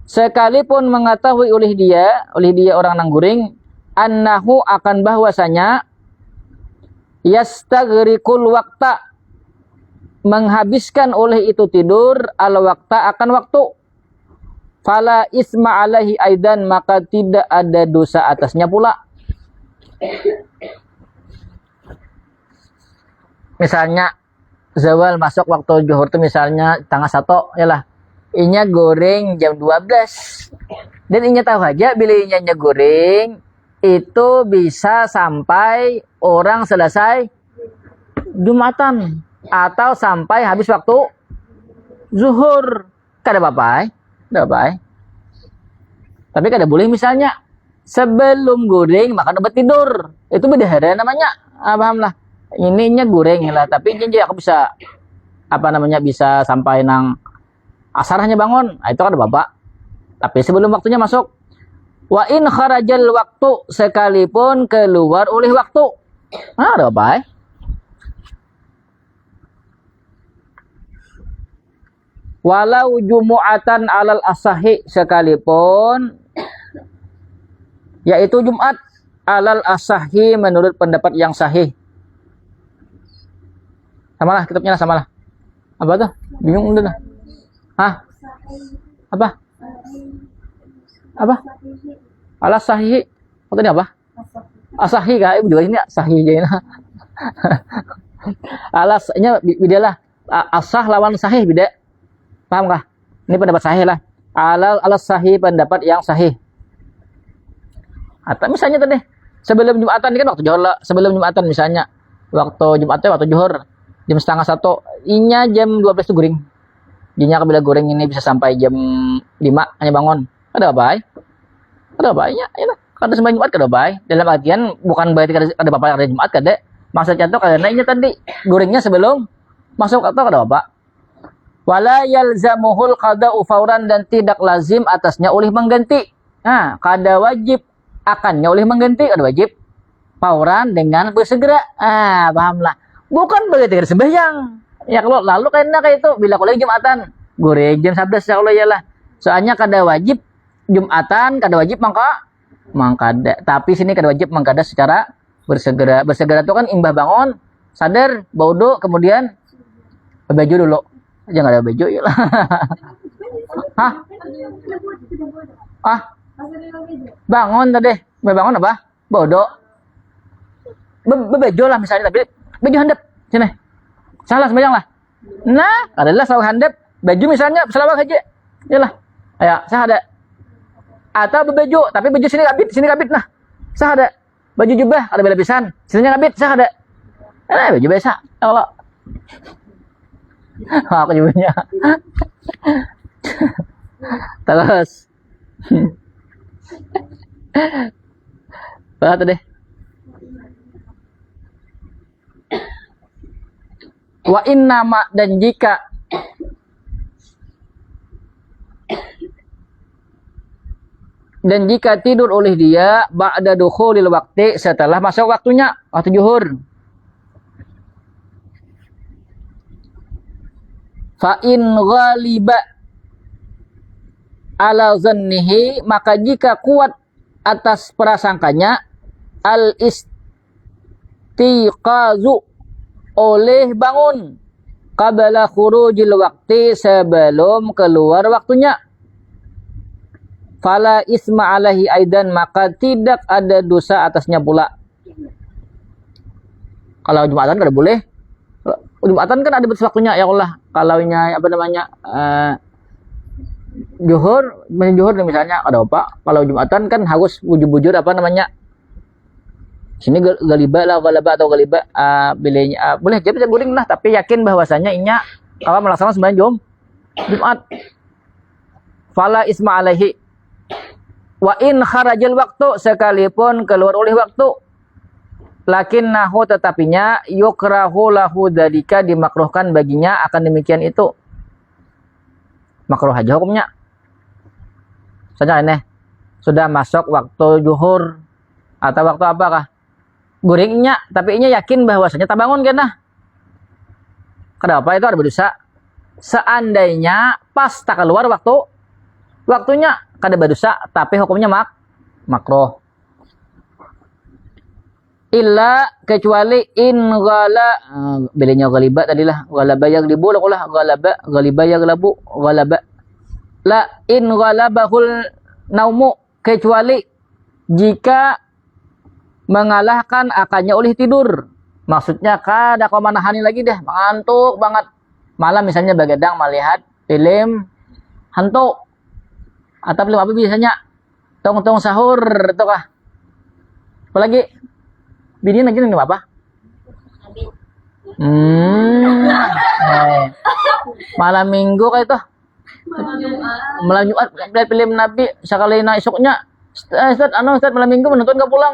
sekalipun mengetahui oleh dia orang nangguring annahu akan bahwasanya yastaghriqul waqta, menghabiskan oleh itu tidur al waqta akan waktu, fala isma alaihi aidan, maka tidak ada dosa atasnya pula. Misalnya zawal masuk waktu zuhur itu misalnya tanggal 1 ya lah. Inya goreng jam 12. Dan inya tahu aja bila inya goreng itu bisa sampai orang selesai Jumatan atau sampai habis waktu zuhur. Kada apa-apa. Kada apa. Tapi kada boleh misalnya sebelum goreng makan obat tidur. Itu beda namanya. Paham lah. Ininya goreng lah, tapi ini aku bisa bisa sampai nang asarnya bangun. Nah, itu kan Bapak. Tapi sebelum waktunya masuk. Wa in kharajal waktu, sekalipun keluar oleh waktu. Nah, ada Bapak. Walau jumu'atan alal asahi, sekalipun yaitu Jumat alal asahi menurut pendapat yang sahih. Samalah kitabnya samalah. Apa tuh? Bingung udah. Hah? Apa? Apa? Alas sahih. Oh, tadi apa? Asahi kah? Ibu juga ini sahih aja. Alasnya bidalah. Asah lawan sahih beda. Paham kah? Ini pendapat sahih lah. Alas sahih pendapat yang sahih. Atau misalnya tadi sebelum Jumatan ini kan waktu zuhur lah. Sebelum Jumatan misalnya waktu Jumatnya waktu zuhur jam 12:30, inya jam 12 tuh goreng. Jinya kabila goreng ini bisa sampai jam 5 hanya bangun. Ada apa? Ada apa? Ya, kada sembahyang Jumat kada apa? Dalam artian bukan berarti kada apa ada Jumat kada. Maksudnya tuh karena inya tadi gorengnya sebelum masuk atau kada apa? Wala yalzamuhul qada'u fauran, dan tidak lazim atasnya oleh mengganti. Nah, kada wajib akannya oleh mengganti, kada wajib fauran dengan bersegera. Pahamlah. Bukan berarti kada sembahyang. Ya kalau lalu karena kayak itu bila kalau Jumatan goreng jam 11 ya Allah iyalah. Soalnya kada wajib Jumatan, kada wajib mangkada. Tapi sini kada wajib mangkada secara bersegera. Bersegera itu kan imbah bangun, sadar, baudo, kemudian baju dulu. Jangan ada baju ya lah. Hah? Bangun tadi. Bangun apa? Baudo. Baju lah misalnya, tapi baju handap sini. Salah sembahyang lah. Nah, adalah salah handap. Baju misalnya selawat aja. Yalah. Ya, saya ada. Atau baju, tapi baju sini kabit nah. Saya ada. Baju jubah ada bela pisan. Sininya kabit, saya ada. Baju biasa. Kalau aku jubahnya. Terus. Bahat deh. Wa inna ma, dan jika tidur oleh dia ba'da dukhulil waqti, setelah masuk waktunya waktu zuhur. Fa in ghaliba ala zannihi, maka jika kuat atas prasangkanya al istiqazu, oleh bangun qabla khurujil waqti, sebelum keluar waktunya, fala isma alaihi aidan, maka tidak ada dosa atasnya pula. Kalau Jumatan kada boleh. Jumatan kan ada batas waktunya ya Allah. Kalaunya Juhur misalnya ada apa? Kalau Jumatan kan harus bujur-bujur apa namanya? Sini galiba lah, galaba atau galiba bilenya boleh jadi bisa guring lah, tapi yakin bahwasanya inya apa melaksanakan sembahyang Jumat. Fala isma alaihi. Wa in kharajal waktu, sekalipun keluar oleh waktu. Lakinnahu, tetapinya yukrahu lahu dzalika, dimakruhkan baginya akan demikian itu. Makruh aja hukumnya. Saja ini sudah masuk waktu zuhur atau waktu apakah? Guringnya, tapi inya yakin bahwasanya tak bangun kena. Kenapa itu ada berdosa? Seandainya pas tak keluar waktunya kada berdosa, tapi hukumnya makruh. Illa, kecuali in ghala, belinya ghaliba tadilah, ghalaba yaglibu lah, ghaliba yaglabu, ghalaba. La in ghalabahul naumu, kecuali jika mengalahkan akannya oleh tidur. Maksudnya kada kau manahani lagi deh, mengantuk banget. Malam misalnya begadang melihat film hantu. Atau film apa biasanya? Tong-tong sahur itu kah? Apalagi bini lagi nih apa? Malam minggu kayak itu. Malam Jumat lihat film Nabi sekali na esoknya. Ustaz, Ustaz malam minggu menonton gak pulang.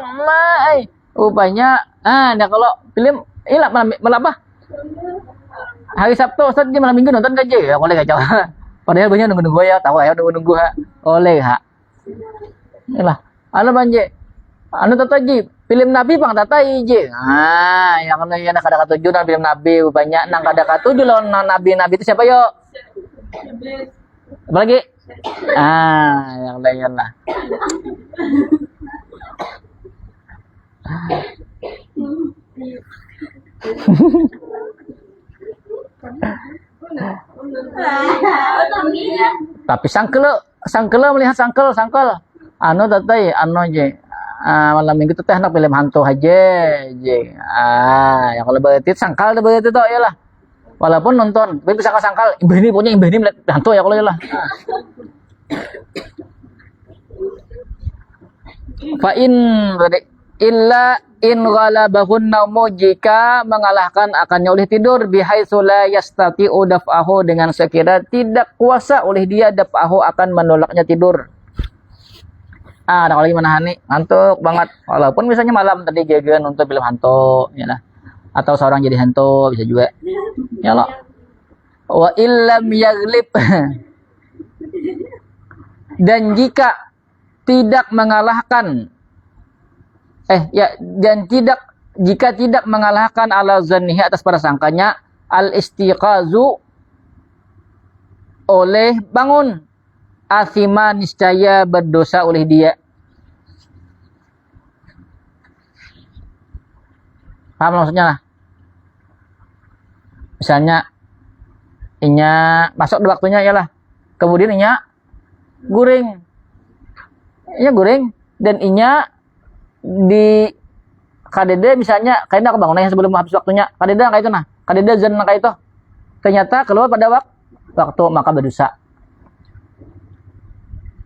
Rupanya nah kalau film malam apa? Hari Sabtu Ustaz di malam minggu nonton gak aja? Ya boleh gak jawab. Padahal banyak nunggu ya, tahu ya nunggu ha. Oleh ha. Inilah. Anu banje. Anu tataji film Nabi pang tatai je. Yang yang kada katuju nang film Nabi rupanya nang kada katuju lawan nabi-nabi itu siapa yo? Apa lagi? Yang lain lah. Tapi sangkel melihat sangkel. Anu tatai anu je. Malam minggu teteh nak film hantu aja. Yang kalau berarti sangkal dah berarti tu ya lah. Walaupun nonton, tapi bisa sangkal. Imbeni melihat hantu ya kalau ya lah. Fa illa in ghalabahun naumu, jika mengalahkan akannya oleh tidur, bihaitsu la yastati'u daf'ahu, dengan sekira tidak kuasa oleh dia daf'ahu, akan menolaknya tidur. Ada lagi menahani ngantuk banget, walaupun misalnya malam tadi jaga nonton film hantu ya lah, atau seorang jadi hantu bisa juga ya loh. Wa illam yaglib dan jika tidak mengalahkan jika tidak mengalahkan ala zannihi, atas prasangkanya, al istiqazu, oleh bangun, asima, niscaya berdosa oleh dia. Paham maksudnya lah? Misalnya inya masuk di waktunya ya lah, kemudian inya guring dan inya di kadeda misalnya kayaknya kebangunannya sebelum habis waktunya, kadeda kayak itu kadeda zan kayak itu, ternyata keluar pada waktu, maka berdosa.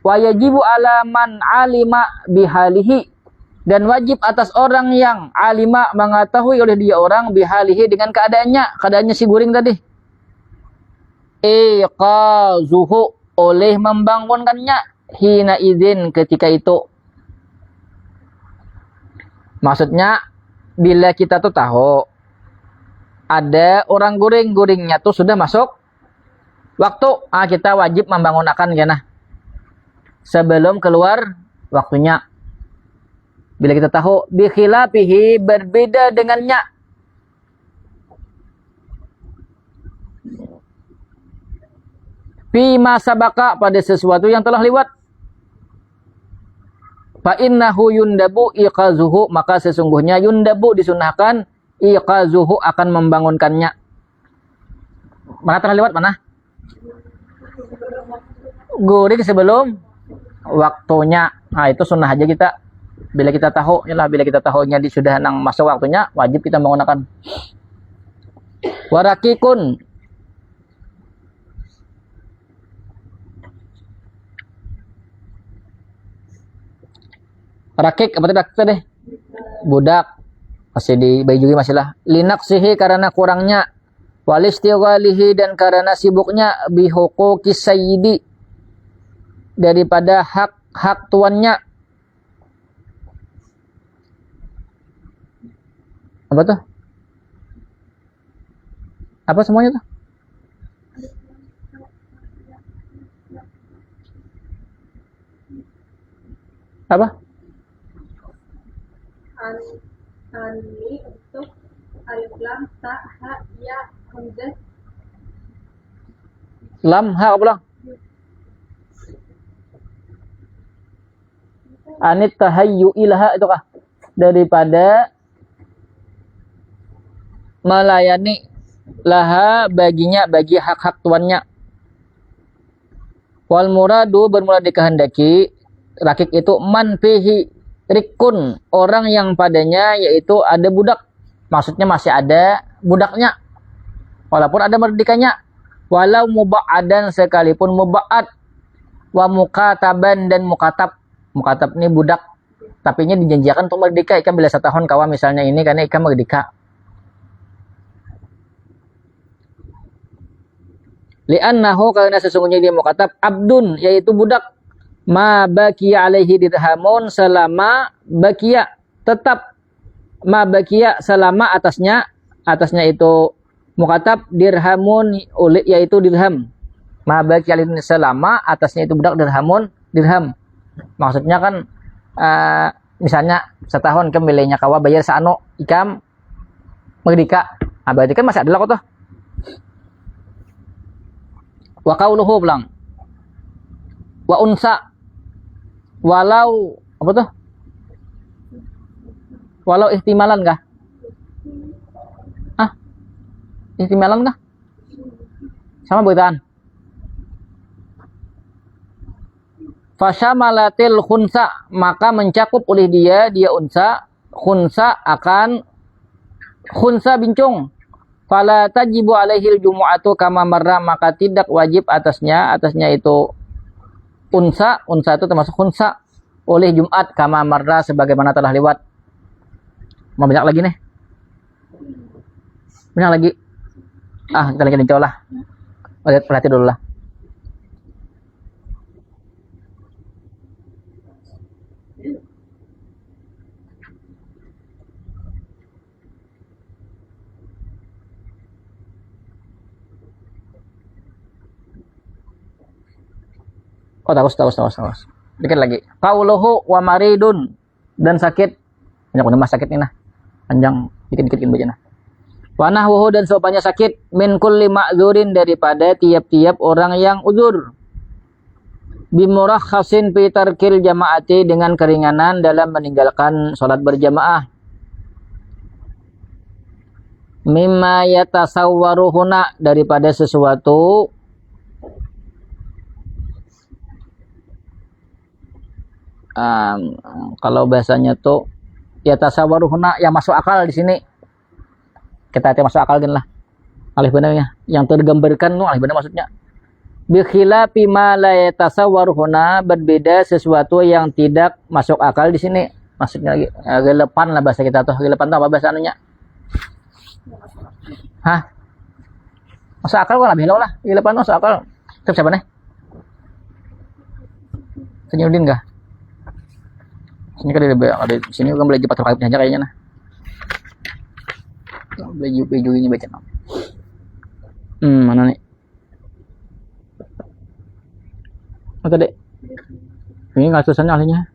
Wa yajibu ala man alima bihalihi, dan wajib atas orang yang alima, mengetahui oleh dia orang, bihalihi, dengan keadaannya si guring tadi, iqazuhu, oleh membangunkannya, hina izin, ketika itu. Maksudnya bila kita tuh tahu ada orang guringnya tuh sudah masuk waktu, kita wajib membangunkan ya sebelum keluar waktunya. Bila kita tahu bi khilafihi, berbeda dengannya, fi ma sabaka, pada sesuatu yang telah lewat, fa innahu yundabu iqazuhu, maka sesungguhnya yundabu, disunahkan, iqazuhu, akan membangunkannya. Mana telah lewat mana? Guring sebelum waktunya. Itu sunnah aja kita. Bila kita tahu, bila kita tahunya sudah nang masuk waktunya, wajib kita menggunakan. Warakikun, Rakik apa tadi? Budak. Masih di bayi juga masih lah. Linaksihi karena kurangnya. Walistighalihi dan karena sibuknya bihuquqis sayyidi daripada hak tuannya. Apa tuh? Apa semuanya tuh? Apa? Ani untuk alif lam ta ha ya hamzah Lam ha apa lang? Anit tahayyu ilaha itu kah? Daripada melayani laha baginya bagi hak-hak tuannya. Wal muradu bermula dikehendaki rakik itu man fihi rikun orang yang padanya yaitu ada budak. Maksudnya masih ada budaknya. Walaupun ada merdekanya. Walau muba'adan sekalipun muba'ad. Wa mukataban dan mukatab. Mukatab ini budak. Tapi ini dijanjikan untuk merdeka. Ikan bila setahun kawan misalnya ini karena ikan merdeka. Li'annahu karena sesungguhnya dia mukatab abdun yaitu budak. Ma bakiya alaihi dirhamun selama bakiya tetap ma bakiya selama atasnya itu mukatab dirhamun yaitu dirham. Ma bakiya alaihi selama atasnya itu budak dirham. Maksudnya kan misalnya setahun kembalinya kawa bayar saano ikam merdeka. Berarti kan masih ada lah kok tuh. Wa qauluhu bilang wa unsa walau apa tuh? Walau ihtimalan kah? Ihtimalan kah? Sama bacaan. Fasyamalatil khunsa maka mencakup oleh dia unsa khunsa akan khunsa bincung. Fala tajibu alaihil jumu'atu kama marra maka tidak wajib atasnya itu unsa itu termasuk khunsa oleh Jumat kama marra sebagaimana telah lewat. Mau banyak lagi nih. Banyak lagi. Kita lagi jauh lah. Lihat perhati dulu lah. Tahu. Dikit lagi. Qauluhu wa maridun dan sakit. Banyak nama sakit ini nah. Panjang dikit-dikit bacanya. Wa nahwuhu dan sopanya sakit min kulli ma'dzurin daripada tiap-tiap orang yang uzur. Bimurakhasin fi tarkil jamaati dengan keringanan dalam meninggalkan salat berjamaah. Mimma yatasawwaruhuna daripada sesuatu kalau bahasanya tuh ya tasawwaruhuna yang masuk akal di sini. Kita masuk akal kan lah. Alif benarnya yang tergambarkan tuh alif benar maksudnya. Bi khilafi ma la yatasawwaruhuna berbeda sesuatu yang tidak masuk akal di sini. Maksudnya relevan lah bahasa kita tuh. Relevan tuh apa bahasa anunya? Masuk akal kok lebih lah. Relevan masuk akal. Itu siapa nih? Senyudin kah? Sini kan ada di sini kan belajar patah aja kayaknya nah. Belajar ini baca nama. Mana nih? Tadi? Ini nggak susahnya ahlinya.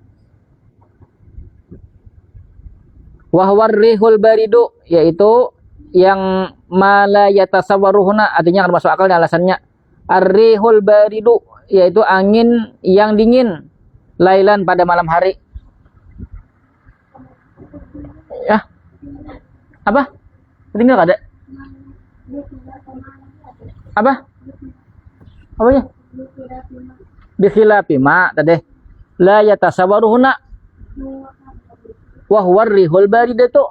Wahwar rihul baridu yaitu yang mala yatasawwaruhuna artinya akan masuk akal alasannya. Ar-rihul baridu yaitu angin yang dingin lailan pada malam hari. Ya. Apa? Tinggal ada. Apa? Apanya? Bikhilafi ma tadi. La yatasawwaruhuna wa huwa ar-rihul baridatu.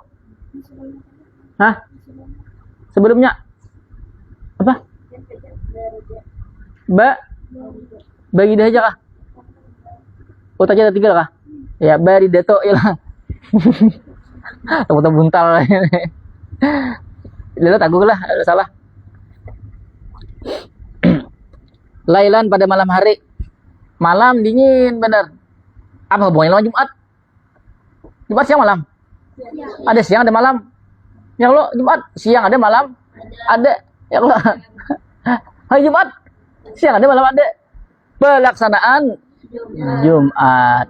Sebelumnya apa? Bagi dah aja kah? Tanya ada 3 kah? Ya bari deto ilah. Temu buntal. Lihat aku lah, salah. Lailan pada malam hari. Malam dingin bener. Apa hubungannya lawan Jumat? Jumat siang malam. Ada siang ada malam. Ya Allah, Jumat siang ada malam. Ada. Ya Allah. Hari Jumat siang ada malam ada. Pelaksanaan Jumat.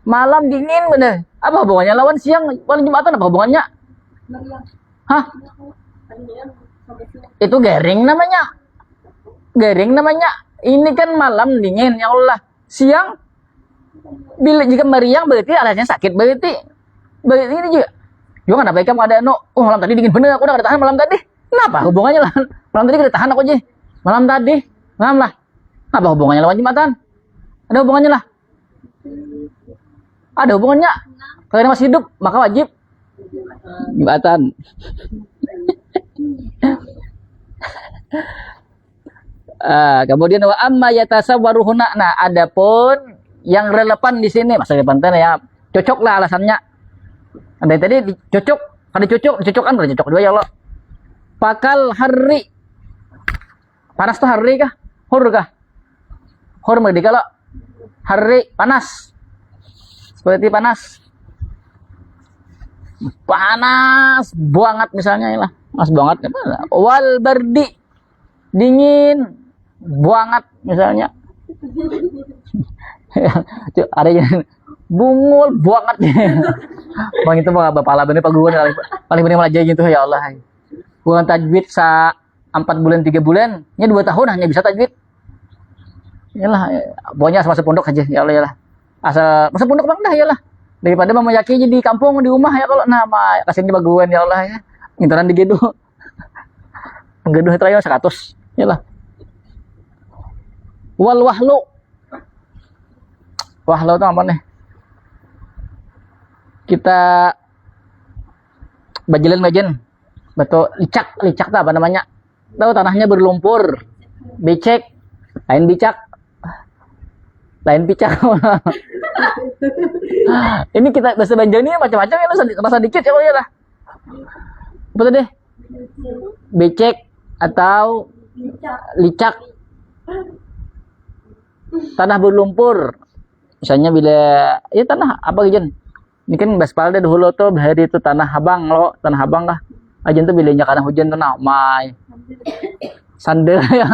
Malam dingin bener. Apa hubungannya lawan siang? Lawan Jumatan apa hubungannya? Hah? Itu garing namanya. Garing namanya. Ini kan malam dingin ya Allah. Siang bila jika meriang berarti alasnya sakit berarti. Berarti ini juga. Juga kenapa kamu ada malam tadi dingin bener aku udah tahan malam tadi. Kenapa hubungannya lah? Malam tadi kita tahan aku aja. Malam tadi, malam lah. Apa hubungannya lawan Jumatan? Ada hubungannya lah. Ada hubungannya. Kalau masih hidup maka wajib Jumatan. Kemudian wa amma yatasawwaruhuna. Nah, adapun yang relevan di sini masa depan ya cocok lah alasannya. Ada tadi cocok, ada cocok kan cocok dua ya Allah. Pakal hari. Panas tuh hari kah? Hur kah? Hur merdeka lo. Hari panas. Seperti panas. Panas banget misalnya ya lah. Panas banget. Wal bardi. Dingin banget misalnya. Ada yang bungul banget. Bang itu mah bapak lah bener Pak Guru paling bener malah gitu ya Allah. Gua tajwid 4 bulan 3 bulan, nya 2 tahun hanya bisa tajwid. Yalah, pokoknya asal masuk pondok aja ya Allah ya lah. Asal masuk pondok bang dah ya lah. Daripada memayaki di kampung di rumah ya kalau nama kasih baguan ya Allah ya. Mintaran di gedo. Gedo trayo 100 ya lah. Wal wahlu. Wahlu itu apa nih? Kita bajelan. Betul, licak itu apa namanya? Tahu tanahnya berlumpur. Becek, lain bicak. Lain picak. Ini kita bahasa Banjar ini macam-macam ya, rasa dikit ya kalau ya lah. Betul deh. Becek atau licak. Tanah berlumpur. Misalnya bila ya tanah apa gitu. Ini kan baspalda dahulu tuh hari itu tanah abang lo, tanah abang kah? Ajen tuh bilanya karena hujan tuh mai. Sandal ya.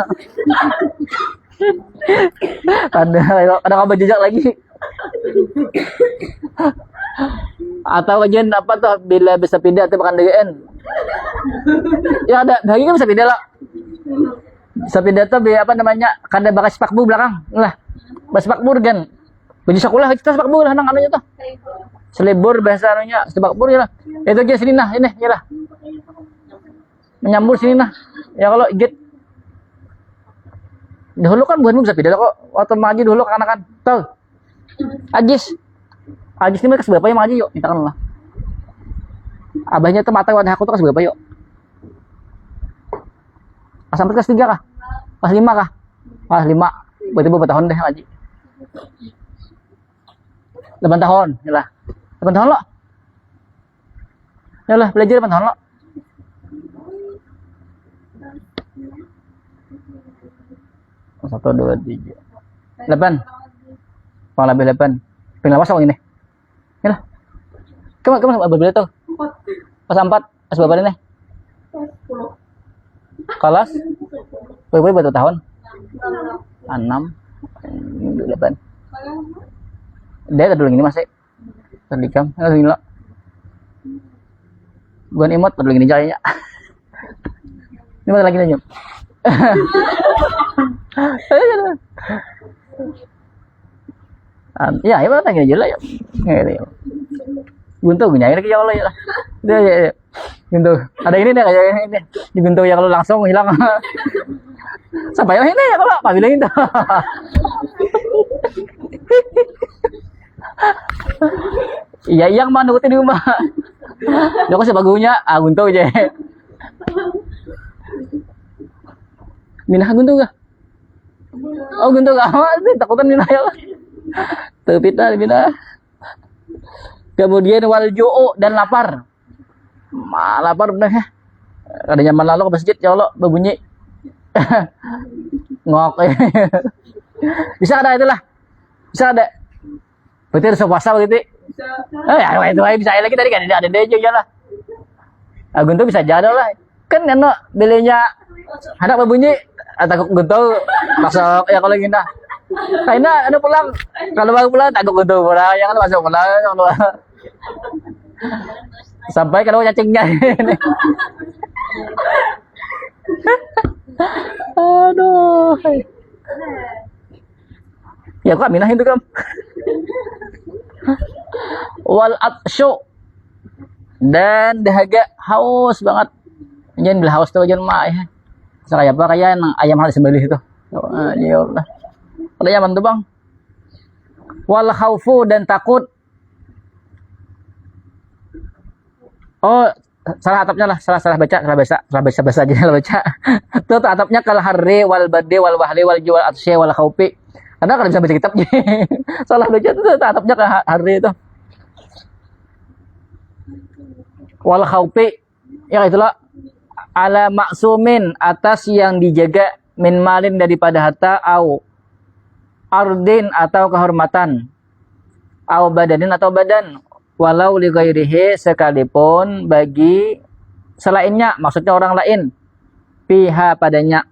Sandal ada kabar jejak lagi. Atau ajen apa tuh bila bisa pindah tuh makan DGN. Ya ada, lagi kan bisa pindah lah. Bisa pindah tuh apa namanya? Kada bakas pakbu belakang. Lah. Bas pakbur kan. Baju sekolah kita pakbur lah nang anunya tuh. Selebor bahasa anunya, sebakbur ya lah. Itu aja sini nah, ini ya lah. Menyambur sini nah. Ya kalau igit. Dahulu kan bukan bisa pindah kok. Waktu maju dulu kan tahu. Ajis ini mereka seberapa yang maju yuk, minta kan lah. Abahnya tuh mata wadah aku tuh seberapa yuk. Sampai kelas 3 kah? Kelas 5 kah? Kelas 5. Berarti beberapa tahun deh ngaji. 8 tahun, yalah. 8 tahun lo. Yalah, belajar 8 tahun lo. Satu, dua, tiga, 8. Kalau lebih 8. Pengen apa ini? Yalah. Kamu berbeda tuh. Pas 4, pas berapa nih? Kelas? Berapa tahun? 6, 8. Dia dulu ini masih terdikam. Ini lo. Bukan emot, dulu ini jaya. Ini mana lagi nanya? Ya, ya mana lagi aja lah ya. Guntur punya ini ya Allah ya. Ya. Guntur. Ada ini deh kayak ini. Di Guntur ya kalau langsung hilang. Sampai ini ya kalau apa bilang itu. Iya yang mana di rumah. Ya kok sebagunya Guntur aja. Minah Guntur kah? Oh Guntur kah? Takutan minah ya. Terpita minah. Kemudian wal ju'u dan lapar. Lapar benar ya. Ada zaman lalu ke masjid ya Allah berbunyi ngok. Bisa ada itulah. Bisa ada. Berarti harus puasa begitu. Bisa. Ya itu bisa lagi tadi kan ada dia juga lah. Agun tuh bisa jadi lah. Kan belinya anak berbunyi takut guntur masuk ya kalau gini. Karena pulang kalau baru pulang takut guntur pulang yang masuk pulang kalau sampai kalau cacingnya. Aduh. Ya kok Aminah itu kan. Wal atsyu dan dahaga haus banget. Jangan bila haus tuh jangan mah ya. Kayak apa kayak ayam harus sembelih itu. Ya Allah. Kalau ayam tuh bang. Wal khaufu dan takut. Oh, salah atapnya lah, salah baca aja salah baca. Tuh atapnya kal harri wal badi wal wahli wal jual atsy wal khaufi. Karena kalau bisa baca kitabnya. Salah baca tuh atapnya ke harri itu. Wal khaufi. Ya itulah ala maksumin atas yang dijaga min malin daripada harta au ardin atau kehormatan au badanin atau badan walau li ghairihi sekalipun bagi selainnya maksudnya orang lain piha padanya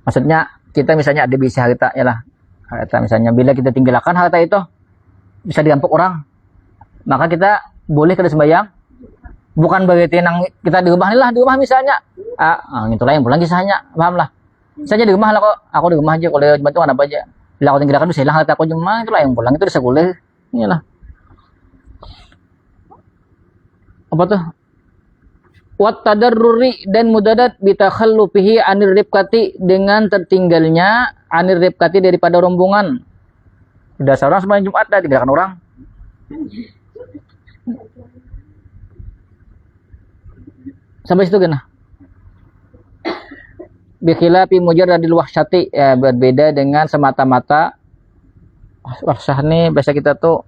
maksudnya kita misalnya ada bisa harta ya lah harta misalnya bila kita tinggalkan harta itu bisa dirampok orang maka kita boleh kada sembahyang bukan berarti nang kita di rumah misalnya itulah yang pulang kisahnya paham lah misalnya di rumah lah kok aku di rumah aja kalau bantu apa aja bila aku tinggalkan bisa hilang harta aku cuma itulah yang pulang itu bisa boleh inilah apa tuh wat tadarruri dan mudadat bitakhallufihi anir ribqati dengan tertinggalnya anir ribqati daripada rombongan udah seorang sembahyang Jumat dah tinggalkan orang sampai situ gana. Bikhilafi mujarradil wahsyati ya berbeda dengan semata-mata wahsyah nih bahasa kita tuh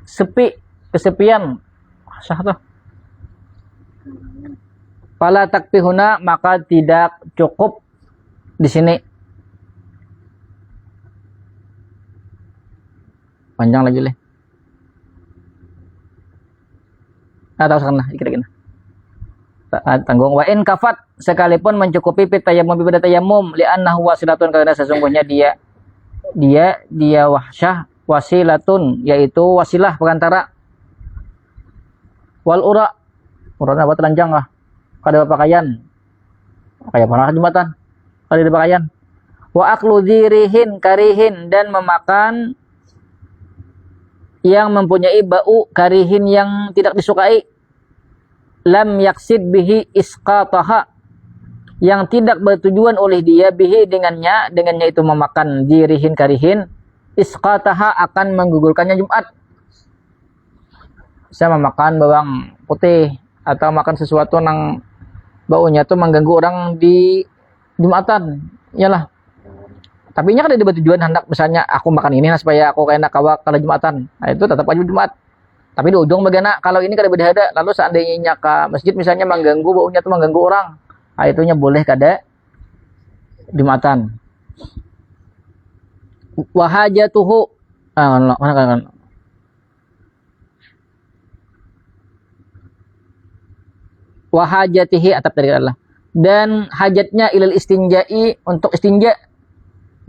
sepi, kesepian. Wahsyah tuh. Fala takfihuna maka tidak cukup di sini. Panjang lagi leh. Tahu sana kira-kira. Tanggung wa in kafat sekalipun mencukupi fit tayammum pada tayammum li'annahu wasilatun karena sesungguhnya dia wahsyah wasilatun yaitu wasilah perantara wal ura apa telanjang lah kada pakaian kayak pernah jumatan kada ada pakaian wa aklu dzirihin karihin dan memakan yang mempunyai bau karihin yang tidak disukai lam yaksid bihi isqataha yang tidak bertujuan oleh dia bihi dengannya itu memakan dirihin karihin isqataha akan menggugurkannya Jumat bisa memakan bawang putih atau makan sesuatu yang baunya tuh mengganggu orang di Jumatan iyalah tapi nya kan ada tujuan hendak misalnya aku makan ini supaya aku kayak kawak kalau Jumatan nah itu tetap wajib Jumat tapi di ujung bagaimana kalau ini kada beda lalu seandainya ke masjid misalnya mengganggu baunya tuh mengganggu orang nah itunya boleh kada Jumatan wahajatuhu wahajatihi atap dari Allah dan hajatnya ilal istinja'i untuk istinja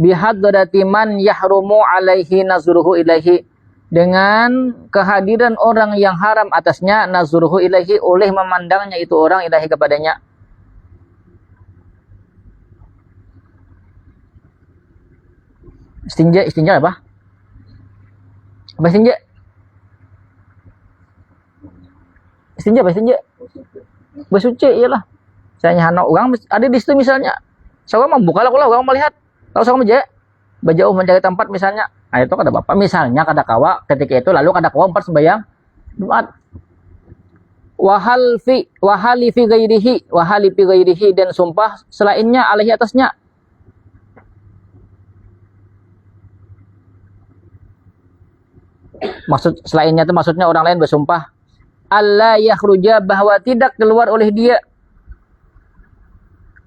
bihadrati man yahrumu alaihi nazruhu ilaihi dengan kehadiran orang yang haram atasnya nazruhu ilaihi oleh memandangnya itu orang ilahi kepadanya istinja apa istinja bersuci iyalah saya hana orang ada di situ misalnya seorang membuka lah orang melihat tahu seorang bajauh mencari tempat misalnya nah itu kada bapak misalnya kada kawa ketika itu lalu kada kawa empat sembahyang Jumat wahali fi ghairihi dan sumpah selainnya alaihi atasnya Maksud selainnya itu maksudnya orang lain bersumpah alla yakhruja, bahwa tidak keluar oleh dia,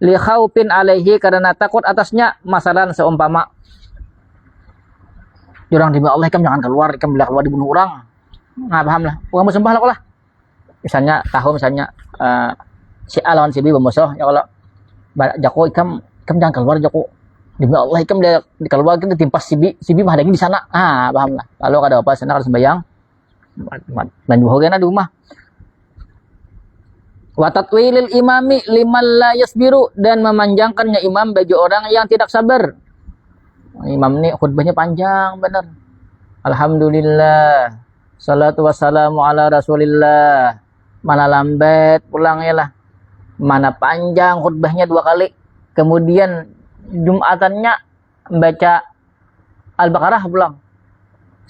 li khaufin alaihi, karena takut atasnya, masalan seumpama orang demi Allah ikam jangan keluar, ikam bila keluar dibunuh orang. Nah, paham lah. Orang bersumpah lah. Misalnya tahu misalnya si A lawan si B bermusuh, ya Allah jako ikam jangan keluar jako. Demi Allah ikam dia keluar kita timpas si B mah lagi di sana. Ah, paham lah. Lalu ada apa sana harus sembahyang. Man buhogena di rumah. Wa tatwilil imami liman la yasbiru, dan memanjangkannya imam bagi orang yang tidak sabar. Imam ini khutbahnya panjang benar. Alhamdulillah, salatu wassalamu ala rasulillah. Mana lambat pulangnya lah. Mana panjang khutbahnya 2 kali. Kemudian Jumatannya baca Al-Baqarah pulang.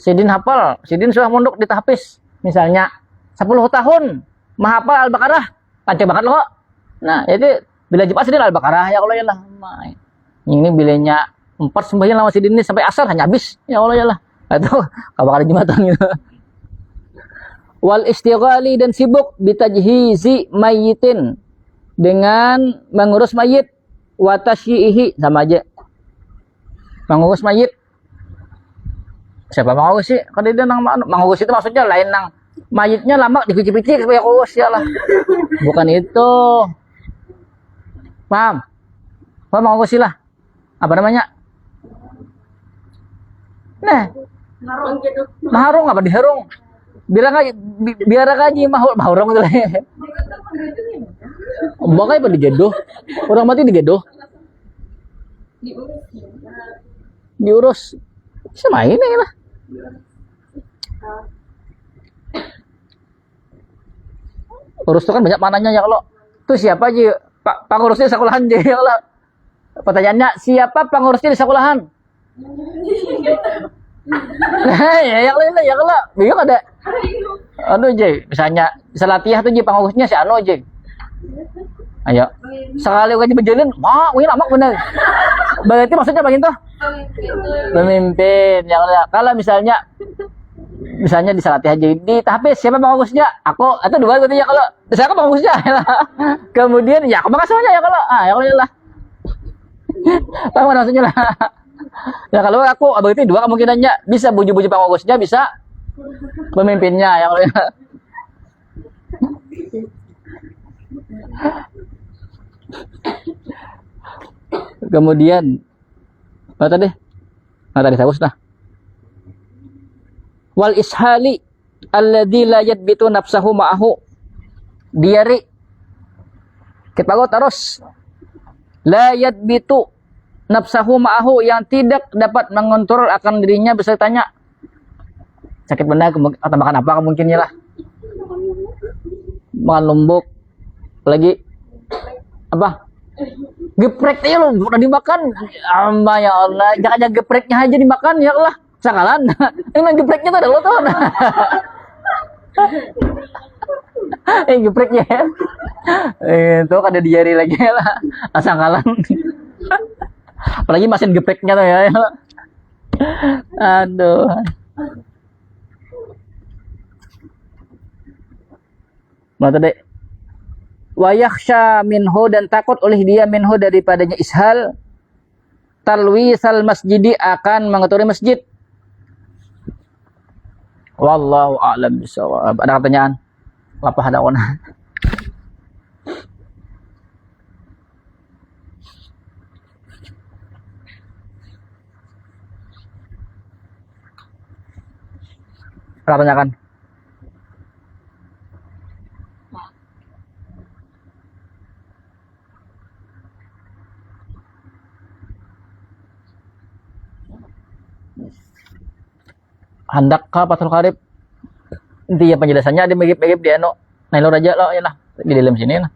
Sidin hafal, Sidin sudah mondok di tahfiz. Misalnya 10 tahun menghafal Al-Baqarah. Panjang banget loh. Nah, jadi bila Jumat Sidin Al-Baqarah ya Allah ya lah. Ini bilanya 4 sembahyang lama Sidin ini sampai asar hanya habis. Ya Allah ya lah. Itu kabar Jumatan gitu. Wal istighali, dan sibuk bitajhizi mayyitin, dengan mengurus mayit, wa tasyihi, sama aja. Mengurus mayit. Siapa mengurus sih? Kalau dia nang mengurus itu maksudnya lain nang mayitnya lama dipicik-picik supaya urus ya lah. Bukan itu. Paham? Apa mengurus lah? Apa namanya? Nah, maharung apa diherung? Biar kaji mahurung itu lah. Bagai apa dijodoh? Orang mati dijodoh. Diurus. Sama ini lah. Urus itu kan banyak mananya ya kalau. Itu siapa aja? Pak pengurusnya di sekolahan aja ya Allah. Pertanyaannya, siapa pengurusnya di sekolahan? Ya kalau bingung ada. Anu aja, misalnya bisa latihan tuh aja pengurusnya si anu aja. Ayo. Sekali aja berjalan, wih lama bener. Berarti maksudnya begitu? Pemimpin. Ya kalau misalnya bisa latihan aja di tahfiz, siapa pengurusnya? Aku atau 2 gitu ya kalau. Siapa pengurusnya? Kemudian ya aku makasihnya ya kalau. Ya kalau lah. Paham maksudnya lah. Ya kalau aku berarti 2 kemungkinannya, bisa buju-buju pengurusnya, bisa pemimpinnya ya kalau ya. Kemudian apa tadi? Tadi saya usah. Wal ishali alladzi la yadbitu nafsahu ma'ahu, diari kita terus la yadbitu nafsahu ma'ahu, yang tidak dapat mengontrol akan dirinya besertanya. Sakit benar atau makan apa mungkinnya lah. Makan lombok lagi apa? Gepreknya lo udah dimakan. Amba ya Allah, jangan gepreknya aja dimakan ya Allah. Sakalan. Yang gepreknya tuh ada lo tuh. Gepreknya. Itu ada diari lagi lah. Sakalan. Apalagi mesin gepreknya tuh ya. Aduh. Mata dek. Wa yakhsha minhu, dan takut oleh dia minhu daripadanya ishal, talwisal masjidi, akan mengotori masjid. Wallahu a'lam bishawab. Ada pertanyaan? Apa ada ona? Tanyakan. Handakkah Fathul Qarib? Intinya penjelasannya di megip-megip di anu Nailur Raja lo ya lah di dalam sini lah.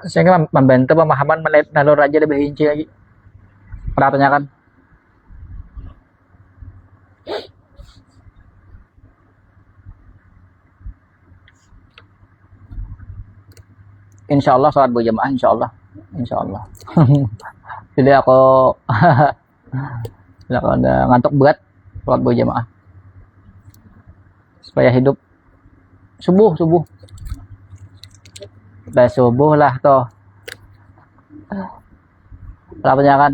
Saya kan membantu pemahaman Nailur Raja lebih rinci lagi. Pernah tanyakan? Insyaallah salat berjamaah insyaallah. Jadi aku bila kalau ada ngantuk berat salat berjamaah. supaya hidup subuh udah subuh lah toh. Berapanya kan?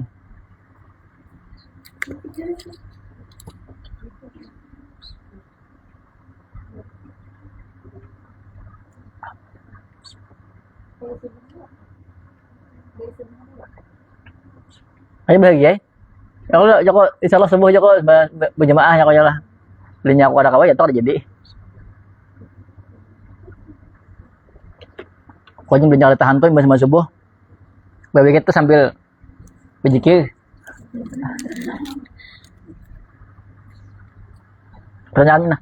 Ayo bahagia. Ya Allah, Joko, insya Allah subuh Joko berjemaah ya kok ya lah. Belinya aku ada kawan ya toh jadi. Kau beli nyala tahan tuh masih subuh. Bawa itu sambil berzikir. Pertanyaannya nah.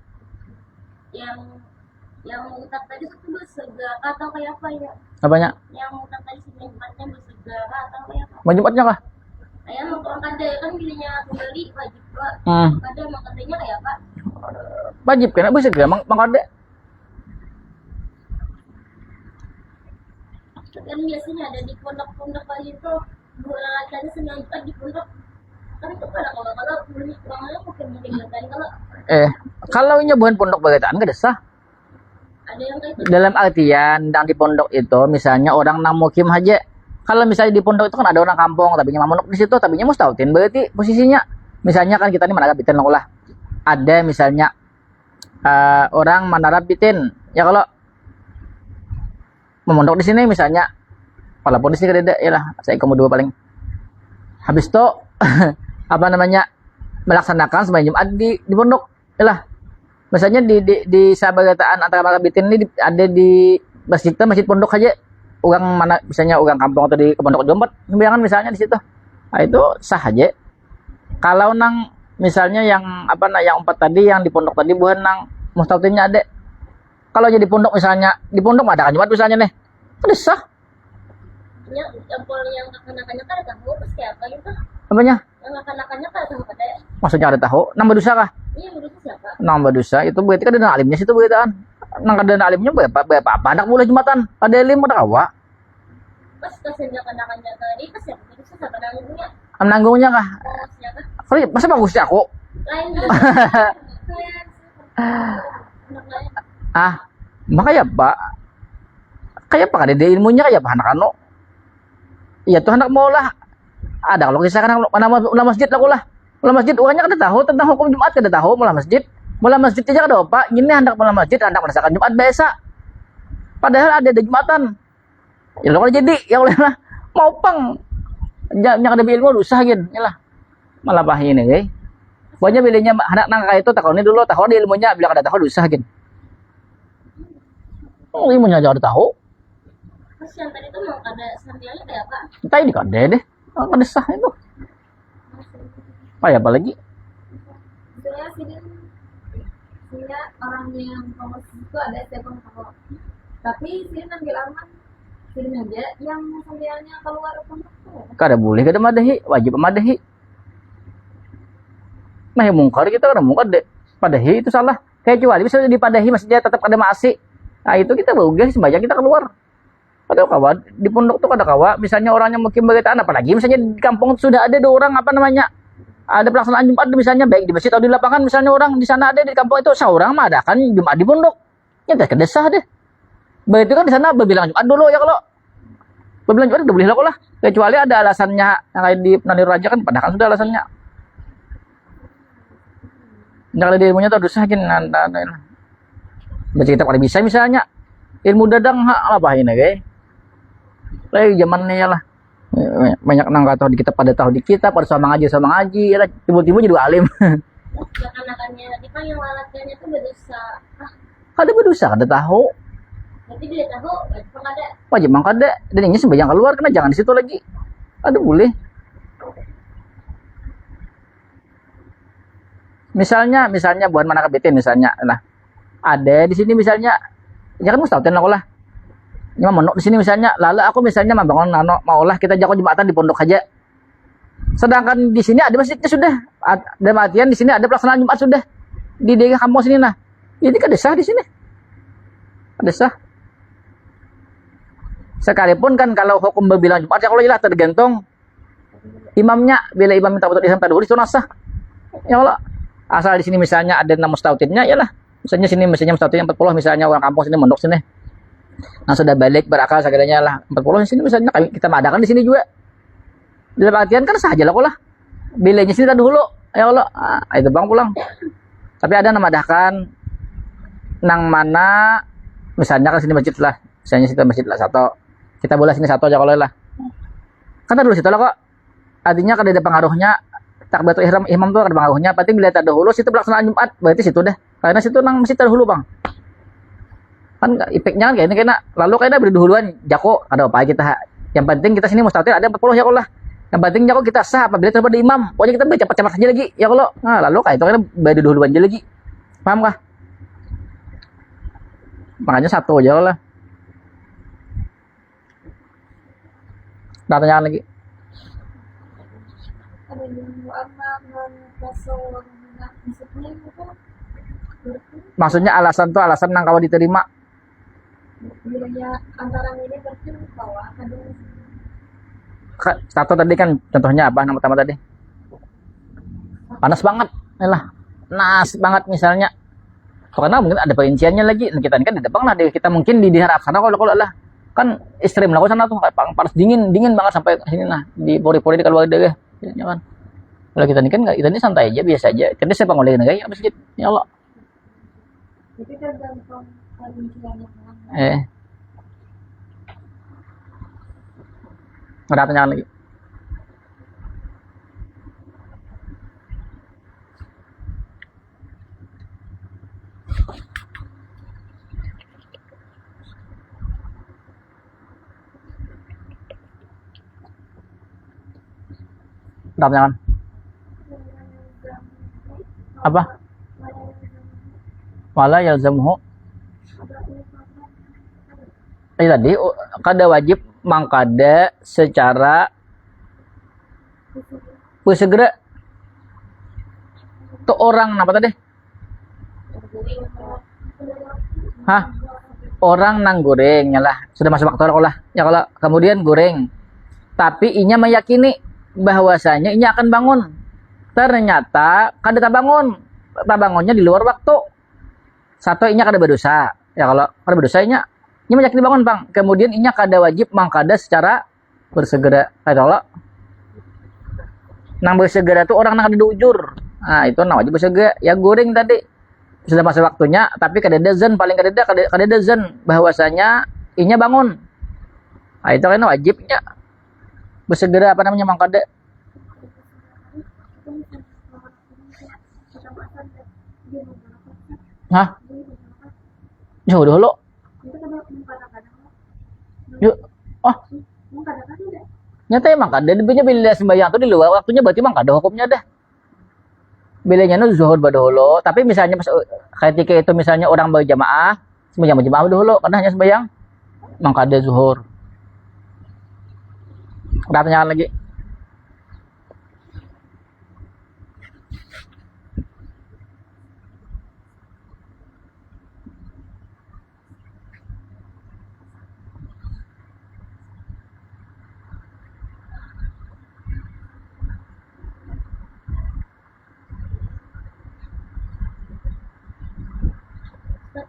Yang utak tadi itu bersegara atau kayak apa ya? Apanya? Yang utak tadi sebenarnya bersegara atau kayak apa? Mau Jumatnya kah? Ayah mau orang kada kan belinya kembali wajib pak. Kada emang katanya kayak apa? Wajib kan? Bisa gak? Mang kada. Kan biasanya ada di pondok-pondok kayak gitu. Bola latihannya sengaja di pondok. Kan itu kalau beli orangnya mungkin meninggalkan kalau nya bukan pondok bagaian kada sah. Ada yang kayak Dalam artian yang di pondok itu misalnya orang nang mukim aja. Kalau misalnya di pondok itu kan ada orang kampung tapi nya monok di situ tapi nya mustautin berarti posisinya. Misalnya kan kita ini manarabitin lah. Ada misalnya orang manarabitin ya kalau memondok di sini misalnya walaupun di sini kada ya lah saya kamu dua paling habis itu apa namanya melaksanakan sembahyang Jumat di pondok ya lah misalnya di sabagataan antara marabitin ini ada di masjid pondok aja orang mana misalnya orang kampung atau di pondok Jombet sembayangan misalnya di situ nah itu sah aja kalau nang misalnya yang apa nah yang 4 tadi yang di pondok tadi bukan nang mustautinnya ada kalau jadi pondok misalnya di pondok ada kan Jumat misalnya nih ada sah yang anak-anaknya kan tahu terus kayak apa gitu apanya yang anak-anaknya kan tahu pada maksudnya ada tahu nambah dosa kah iya menurut siapa nambah dosa itu berarti kan ada alimnya situ berarti nang ada alimnya berapa anak boleh Jumatan ada alim ada kawa pas kasihnya anak-anaknya tadi pas ya itu siapa nanggungnya menanggungnya kah siapa kalau masa bagus ya aku lain makanya pak kayak apa ada ilmunya kayak apa anak iya tuh anak mau lah ada kalau kisah kan mana masjid lah masjid orangnya kada tahu tentang hukum Jumat kada tahu mula masjid aja kada apa gini hendak mula masjid hendak merasakan Jumat biasa padahal ada Jumatan ya kalau jadi ya oleh lah mau pang jangan kada ilmu usah gitu ya lah malah pah ini guys pokoknya bilangnya anak nang kayak itu takau ini dulu tahu ada ilmunya bila kada tahu usah gitu ilmunya aja kada tahu pas yang tadi tuh mau ada sambilnya kayak apa entah ini kada deh kada sah itu apa lagi saya sini orang yang promosi itu ada siapa tahu tapi sini ambil aman sini aja yang sambilnya keluar pondok kada boleh kada madahi wajib madahi nah yang mungkar kita kada mungkar deh padahi itu salah kayak kecuali bisa dipadahi masjidnya tetap ada masih nah itu kita boleh sembahyang kita keluar ada kawan di pondok tuh ada kawan misalnya orangnya mungkin berkaitan apalagi misalnya di kampung sudah ada 2 orang apa namanya ada pelaksanaan Jumat misalnya baik di masjid atau di lapangan misalnya orang di sana ada di kampung itu seorang mah ada kan Jumat di pondok ya tidak kedesah deh berarti kan di sana berbilang Jumat dulu ya kalau berbilang Jumat udah boleh lah kecuali ada alasannya yang lain di Penanir Raja kan padahal kan sudah alasannya jangan ada ilmunya tuh dosa gini baca kitab kalau bisa misalnya ilmu dadang apa ini guys lagi zamannya ya lah banyak nang kata di kitab pada tahu di kitab pada sama ngaji ya lah tiba-tiba jadi alim anak-anaknya kita yang latihannya tuh berdosa kada berdosa kada tahu tapi dia tahu wajib mang kada dan ini sembahyang keluar kena jangan di situ lagi ada boleh misalnya buat mana kebetin misalnya lah ada di sini misalnya ya kan mustautin lah ini mah monok di sini misalnya lalu aku misalnya membangun maulah kita jago Jumatan di pondok aja sedangkan di sini ada masjidnya sudah ada latihan di sini ada pelaksanaan Jumat sudah di daerah kampung sini nah ini kada sah di sini kada sah sekalipun kan kalau hukum berbilang Jumat ya kalau ilah tergantung imamnya bila imam minta putus Islam tadi itu nasah ya Allah asal di sini misalnya ada nama mustautinnya ya lah Misalnya sini mesinnya statusnya 40, misalnya orang kampung sini mondok sini. Nah sudah balik berakal sekalinya lah 40 di sini misalnya kita mengadakan di sini juga. Dalam artian kan saja lah kok lah. Bilenya sini dulu. Ya Allah, itu bang pulang. Tapi ada nama dahkan nang mana misalnya kan sini masjid lah. Misalnya situ masjid lah satu. Kita boleh sini satu aja kalau lah. Kan dulu situ lah kok. Artinya kan ada pengaruhnya takbiratul ihram imam tuh ada pengaruhnya. Berarti bila terdahulu situ pelaksanaan Jumat, berarti situ deh. Karena situ nang masjid terdahulu bang. Kan efeknya kan kayak ini kena lalu kayaknya beri duluan jako ada apa kita. Yang penting kita sini mustatil ada 40 ya Allah. Yang penting jako kita sah apabila terdapat imam. Pokoknya kita cepat-cepat saja lagi ya Allah. Nah lalu kayak itu kayaknya beri duluan aja lagi. Paham kah? Makanya satu aja lah. Pertanyaan lagi. Ada yang Maksudnya alasan tuh alasan nang kalau diterima. bilangnya antara ini berarti bahwa ada Satu tadi kan contohnya apa nama pertama tadi? Panas banget. Lah. Panas banget misalnya. Karena mungkin ada perinciannya lagi. Kita ini kan di depan lah. Kita mungkin di daerah sana kalau lah. Kan ekstrim lah sana tuh. Panas dingin banget sampai sini nah. Di pori-pori di keluarga deh. Ya kan. Kalau kita ini kan kita ini santai aja biasa aja. Karena saya pangoleh negara ya masjid. Ya Allah. itu tergantung perinciannya. Ada pertanyaan lagi. Ada pertanyaan. Apa? Wala yalzamuhu. Tadi kada wajib mangkada secara bersegera. Tuh orang apa tadi? Hah? Orang nang goreng lah. Sudah masuk waktu lah. Ya kalau kemudian goreng. Tapi inya meyakini bahwasanya inya akan bangun. Ternyata kada tak bangun. Tak bangunnya di luar waktu. Satu inya kada berdosa. Ya kalau kada berdosa inya meyakini bangun bang. Kemudian inya kada wajib mangkada secara bersegera. Kalau nang bersegera tuh orang nang kada diujur. Nah itu nang wajib bersegera. Ya goreng tadi sudah masuk waktunya. Tapi kada ada zan paling kada ada zan bahwasanya inya bangun. Nah itu kan wajibnya bersegera apa namanya mangkada. Hah? Jauh dulu. Yuk. Oh. Nyata emang kada bila sembahyang tuh di luar waktunya berarti emang kada hukumnya dah. Bilanya nu zuhur badahulu, tapi misalnya pas ketika itu misalnya orang berjamaah, sembahyang berjamaah dahulu karena hanya sembahyang emang kada zuhur. Ada pertanyaan lagi?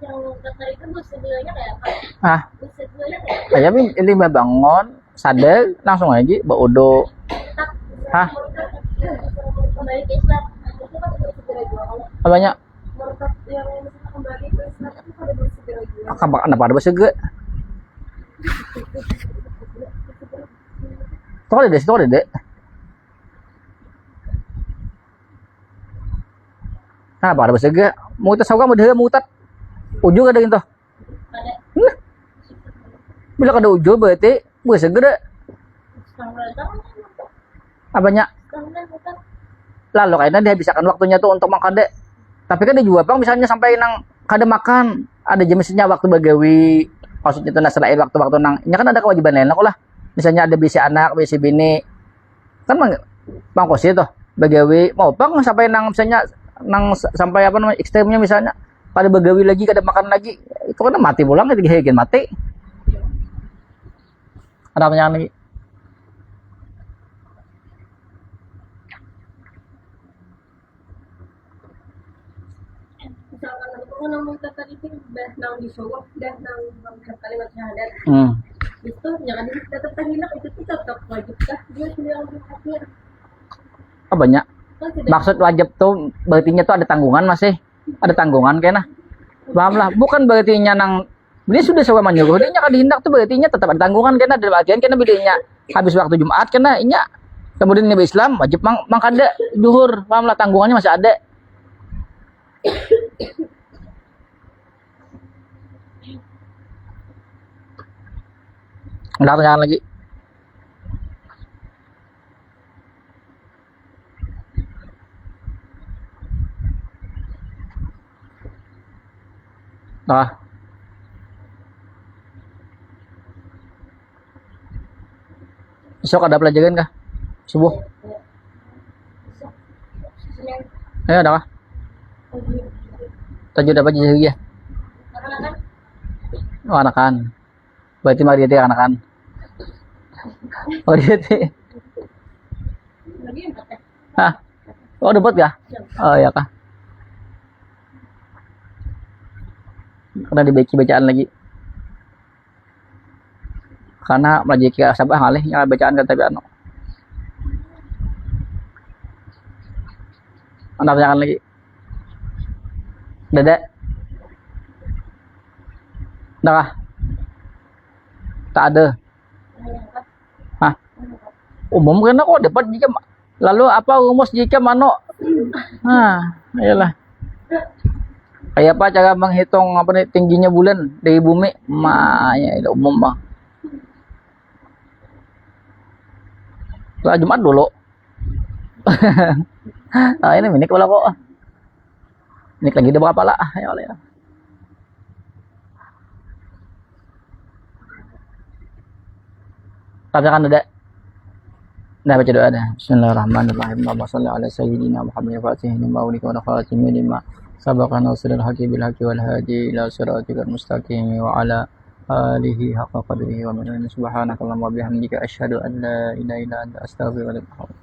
Yang kata itu bersegera kayak apa? Ah, Bersegera kayak kayak ini bangun, sadar, langsung aja baudo. Hah? kembali ke Islam. Itu kan bersegera juga. Kalau Banyak. murtad yang kembali ke Islam itu pada bersegera juga. Kenapa ada bersegera? Itu ada deh. Kenapa ada bersegera? Mutat sauka mutat. Ujung ada gitu. Nah, bila ada ujung berarti bersegera. Apanya? Lalu kayaknya dia habisakan waktunya tuh untuk makan deh. Tapi kan dia juga bang misalnya sampai nang kada makan. Ada jenisnya waktu bagawi. Maksudnya itu selain waktu-waktu nang. Ini kan ada kewajiban lain lah. Misalnya ada bisi anak, bisi bini. Kan bang kosi tuh bagawi. Mau bang sampai nang misalnya nang sampai apa namanya ekstremnya misalnya. Pada begawi lagi, kada makan lagi, itu kan mati pulang, ketika mati. Ada pertanyaan lagi? Misalkan ko nang magtatalitin, dahil nang disugo, dahil nang magkakalimat syahadat. Itu, jangan tetap tahilak, itu tuh tetap wajib kah? Dia sudah mengatakan. Oh, banyak. Kan tidak Maksud wajib tuh berartinya tuh ada tanggungan masih. Ada tanggungan kayaknya. Paham lah. Bukan berartinya nang dia sudah sewa menyuruh dia kan dihindak tuh berartinya tetap ada tanggungan kayaknya dalam artian kayaknya bedanya habis waktu Jumat kayaknya inya kemudian ini Islam wajib mang kada duhur. Paham lah tanggungannya masih ada. Enggak pertanyaan lagi. Nah, besok ada pelajaran kah? Subuh. Senin Ayo ada kah? pagi. Tajud apa jadi ya? Anak-anak Oh, anakan. Berarti mari dia anakan. Oh, dia teh. lagi yang kata. Hah? Oh, dapat kah? Oh, ya kah? Karena dibaca bacaan lagi. Karena melajari kira sabah ngalih yang bacaan kan tapi anu. Anda tanyakan lagi. Dada. Dah kah? Tak ada. Hah? Umum kan kok dapat jika lalu apa rumus jika mano? Nah, iyalah. Kayak apa cara menghitung apa nih tingginya bulan dari bumi? Ya itu umum bang. Lah Jumat dulu. Ah ini minik wala kok. Minik lagi ada berapa lah? Ya Allah ya. Tapi kan ada. Nah baca doa dah. Bismillahirrahmanirrahim. Allahumma shalli ala sayyidina Muhammadin fatihil lima ulika wa khatimil lima sabaqana wasirul haqi bil haqi wal hadi ila siratikal mustaqim wa ala alihi haqqa qadrihi wa min subhanakallahumma wa bihamdika asyhadu an la ilaha illa anta astaghfiruka wa atubu ilaik.